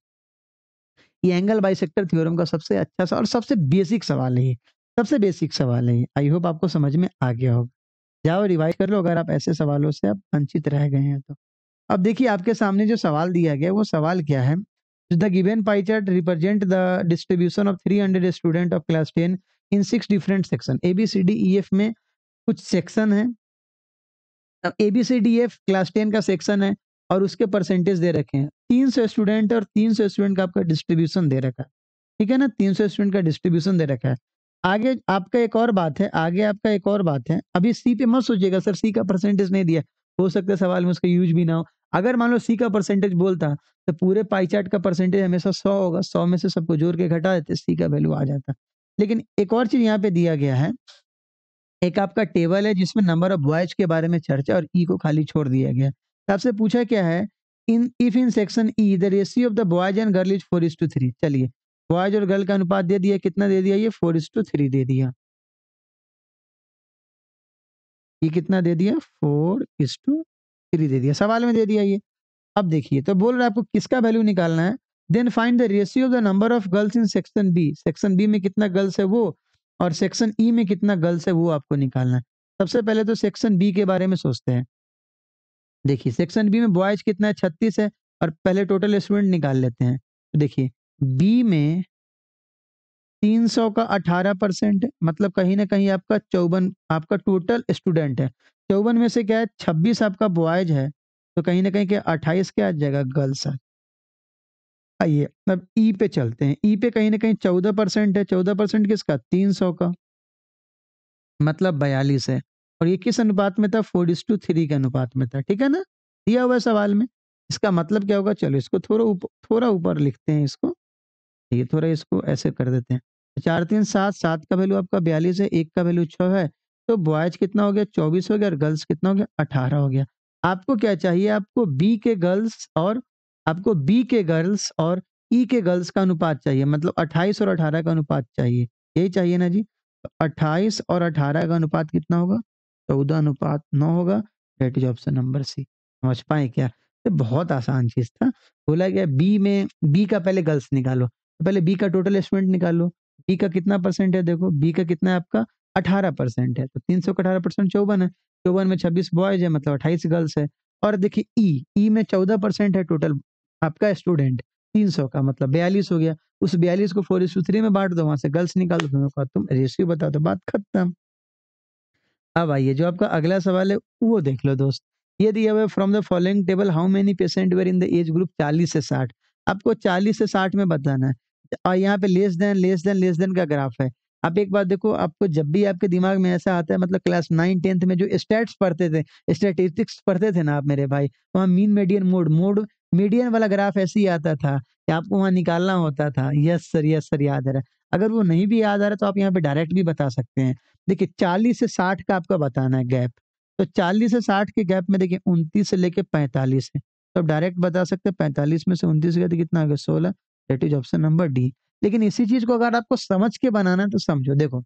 A: ये एंगल बाइसेक्टर थ्योरम का सबसे अच्छा सा और सबसे बेसिक सवाल है ये। सबसे बेसिक सवाल है ये। आई होप आपको समझ में आ गया होगा। जाओ रिवाइज़ कर लो अगर आप ऐसे सवालों से आप वंचित रह गए हैं तो। अब देखिए आपके सामने जो सवाल दिया गया है वो सवाल क्या है? The given pie chart represent the distribution of 300 student of class 10 in 6 different section. A B C D E F में कुछ सेक्शन है। अब A B C D F class 10 का सेक्शन है और उसके परसेंटेज दे रखे हैं। 300 स्टूडेंट और 300 स्टूडेंट का आपका डिस्ट्रीब्यूशन दे रखा है। ठीक है ना? 300 स्टूडेंट का डिस्ट्रीब्यूशन दे रखा है। आगे आपका एक और बात है, आगे आपका एक और बात है। अभी सी पे मत सोचिएगा सर सी का परसेंटेज नहीं दिया। हो सकता है सवाल में उसका यूज़ भी ना हो। अगर मान लो सी का परसेंटेज बोलता तो पूरे पाई चार्ट का परसेंटेज हमेशा 100 होगा। 100 में से सबको जोड़ के घटा देते सी का वैल्यू आ जाता। लेकिन एक और चीज़ यहाँ पे दिया गया है। एक आपका टेबल है जिसमें नंबर ऑफ बॉयज के बारे में चर्चा और ई को खाली छोड़ दिया गया है। तो आपसे पूछा क्या है? In section E the ratio of the boys and girl is 4:3। चलिए बॉयज और गर्ल का अनुपात दे दिया, कितना दे दिया? ये 4:3 दे दिया। ये कितना दे दिया? 4:3 दे दिया, सवाल में दे दिया ये। अब देखिए तो बोल रहा है आपको किसका वैल्यू निकालना है। Then find the ratio of the number of girls in section B. Section B में कितना गर्ल्स है वो, और सेक्शन ई में कितना गर्ल्स है वो आपको निकालना है। सबसे पहले तो सेक्शन बी के बारे में सोचते हैं। देखिए सेक्शन बी में बॉयज कितना है? 36 है और पहले टोटल स्टूडेंट निकाल लेते हैं। तो देखिए बी में 300 का 18% मतलब कहीं न कहीं आपका 54 आपका टोटल स्टूडेंट है। 54 में से क्या है? 26 आपका बॉयज है, तो कहीं न कहीं क्या 28 क्या आ जाएगा? गर्ल्स है। आइए अब ई पे चलते हैं। ई पे कहीं न कहीं 14% है। 14% किसका? 300 का, मतलब 42 है। और ये किस अनुपात में था? 4:3 के अनुपात में था। ठीक है ना? दिया हुआ है सवाल में। इसका मतलब क्या होगा? चलो इसको थोड़ा ऊपर लिखते हैं इसको। ये थोड़ा इसको ऐसे कर देते हैं। 4 3 7, 7 का वैल्यू आपका 42 है, 1 का वैल्यू 6 है। तो बॉयज कितना हो गया? 24 हो गया और गर्ल्स कितना हो गया? 18 हो गया। आपको क्या चाहिए? आपको बी के गर्ल्स और ई के गर्ल्स का अनुपात चाहिए। मतलब 28 और 18 का अनुपात चाहिए। यही चाहिए ना जी? तो 28 और 18 का अनुपात कितना होगा? 14:9 होगा। That is option number C. समझ पाए क्या? ये बहुत आसान चीज़ था। बोला गया बी का पहले गर्ल्स निकालो। तो पहले बी का टोटल स्टूडेंट निकाल लो। बी का कितना परसेंट है? देखो बी का कितना है आपका? 18% है। तो 300 का 18% 54 है। 54 में 26 बॉयज़ है मतलब 28 गर्ल्स है। और देखिए ई में 14% है टोटल आपका स्टूडेंट 300 का मतलब 42 हो गया। उस 42 को 4:3 में बाँट दो, वहाँ से गर्ल्स निकाल दो, दोनों का तुम रेशियो बता दो, बात खत्म। अब आइए जो आपका अगला सवाल है वो देख लो दोस्त। ये दिया हुआ है from the following table how many patient were in the age group 40 से 60। आपको 40 से 60 में बताना है। और यहाँ पे लेस देन का ग्राफ है। आप एक बात देखो, आपको जब भी आपके दिमाग में ऐसा आता है, मतलब क्लास 9 10th में जो स्टैट्स पढ़ते थे, स्टैटिस्टिक्स पढ़ते थे ना आप मेरे भाई, वहाँ मीन मीडियन मीडियन वाला ग्राफ ऐसे ही आता था कि आपको वहाँ निकालना होता था। यस सर याद आ रहा है। अगर वो नहीं भी याद आ रहा तो आप यहाँ पे डायरेक्ट भी बता सकते हैं। देखिए 40 से 60 का आपका बताना है गैप। तो 40 से 60 के गैप में देखिए 29 से लेके 45 है। तो आप डायरेक्ट बता सकते हैं 45 में से 29 गया तो कितना आ गया? 16। That is option number D. लेकिन इसी चीज़ को अगर आपको समझ के बनाना है तो समझो, देखो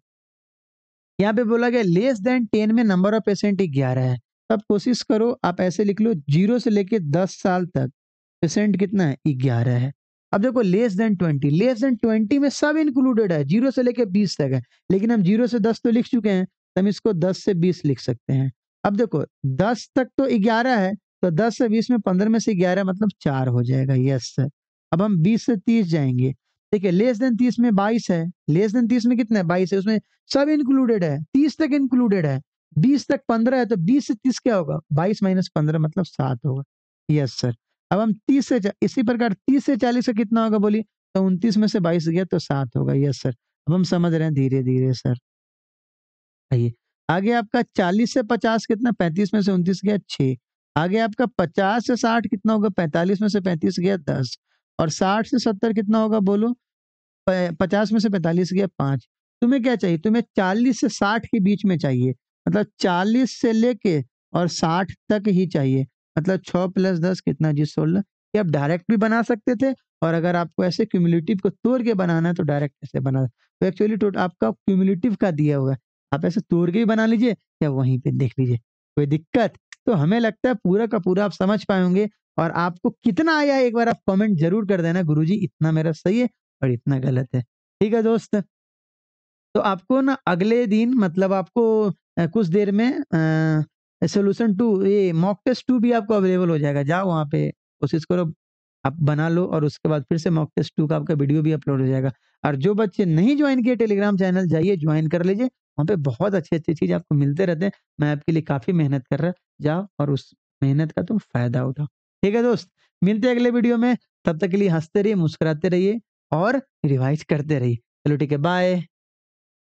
A: यहाँ पे बोला गया लेस देन 10 में नंबर ऑफ पेशेंट 11 है। तो आप कोशिश करो आप ऐसे लिख लो 0 से लेके 10 साल तक पेशेंट कितना है? 11 है। अब देखो लेस देन 20 में सब इंक्लूडेड है, 0 से लेके 20 तक है। लेकिन हम 0 से 10 तो लिख चुके हैं, तो हम इसको 10 से 20 लिख सकते हैं। अब देखो 10 तक तो 11 है, तो 10 से 20 में 15 में से 11 मतलब 4 हो जाएगा। Yes sir. अब हम 20 से 30 जाएँगे। देखिए लेस देन 30 में 22 है, लेस देन 30 में कितना है? 22 है, उसमें सब इंक्लूडेड है, 30 तक इंक्लूडेड है, 20 तक 15 है, तो 20 से 30 क्या होगा? 22 माइनस 15 मतलब 7 होगा। Yes sir. अब हम 30 से च इसी प्रकार 30 से 40 का कितना होगा बोलिए? तो 29 में से 22 गया तो 7 होगा। Yes sir. अब हम समझ रहे हैं धीरे-धीरे सर। आइए, आगे आपका 40 से 50 कितना? 35 में से 29 गया 6। आगे आपका 50 से 60 कितना होगा? 45 में से 35 गया 10 और 60 से 70 कितना होगा बोलो? 50 में से 45 गया 5। तुम्हें क्या चाहिए? तुम्हें 40 से 60 के बीच में चाहिए। मतलब 40 से लेके और 60 तक ही चाहिए। मतलब 6 प्लस 10 कितना जी? 16। ये आप डायरेक्ट भी बना सकते थे और अगर आपको ऐसे क्युमुलेटिव को तोड़ के बनाना है तो डायरेक्ट ऐसे बना तो एक्चुअली आपका क्युमुलेटिव का दिया हुआ है। आप ऐसे तोड़ के भी बना लीजिए या वहीं पे देख लीजिए। कोई दिक्कत? तो हमें लगता है पूरा का पूरा आप समझ पाए होंगे और आपको कितना आया है एक बार आप कमेंट ज़रूर कर देना गुरुजी इतना मेरा सही है और इतना गलत है। ठीक है दोस्त? तो आपको ना अगले दिन मतलब आपको कुछ देर में सॉल्यूशन 2 ये मॉक टेस्ट 2 भी आपको अवेलेबल हो जाएगा। जाओ वहाँ पे कोशिश करो, आप बना लो और उसके बाद फिर से मॉक टेस्ट 2 का आपका वीडियो भी अपलोड हो जाएगा। और जो बच्चे नहीं जॉइन किए टेलीग्राम चैनल जाइए जॉइन कर लीजिए। वहाँ पे बहुत अच्छी-अच्छी चीज़ आपको मिलते रहते हैं। मैं आपके लिए काफ़ी मेहनत कर रहा जाओ और उस मेहनत का तुम फ़ायदा उठाओ। ठीक है दोस्त? मिलते हैं अगले वीडियो में, तब तक के लिए हँसते रहिए, मुस्कुराते रहिए और रिवाइज़ करते रहिए। चलो ठीक है, बाय।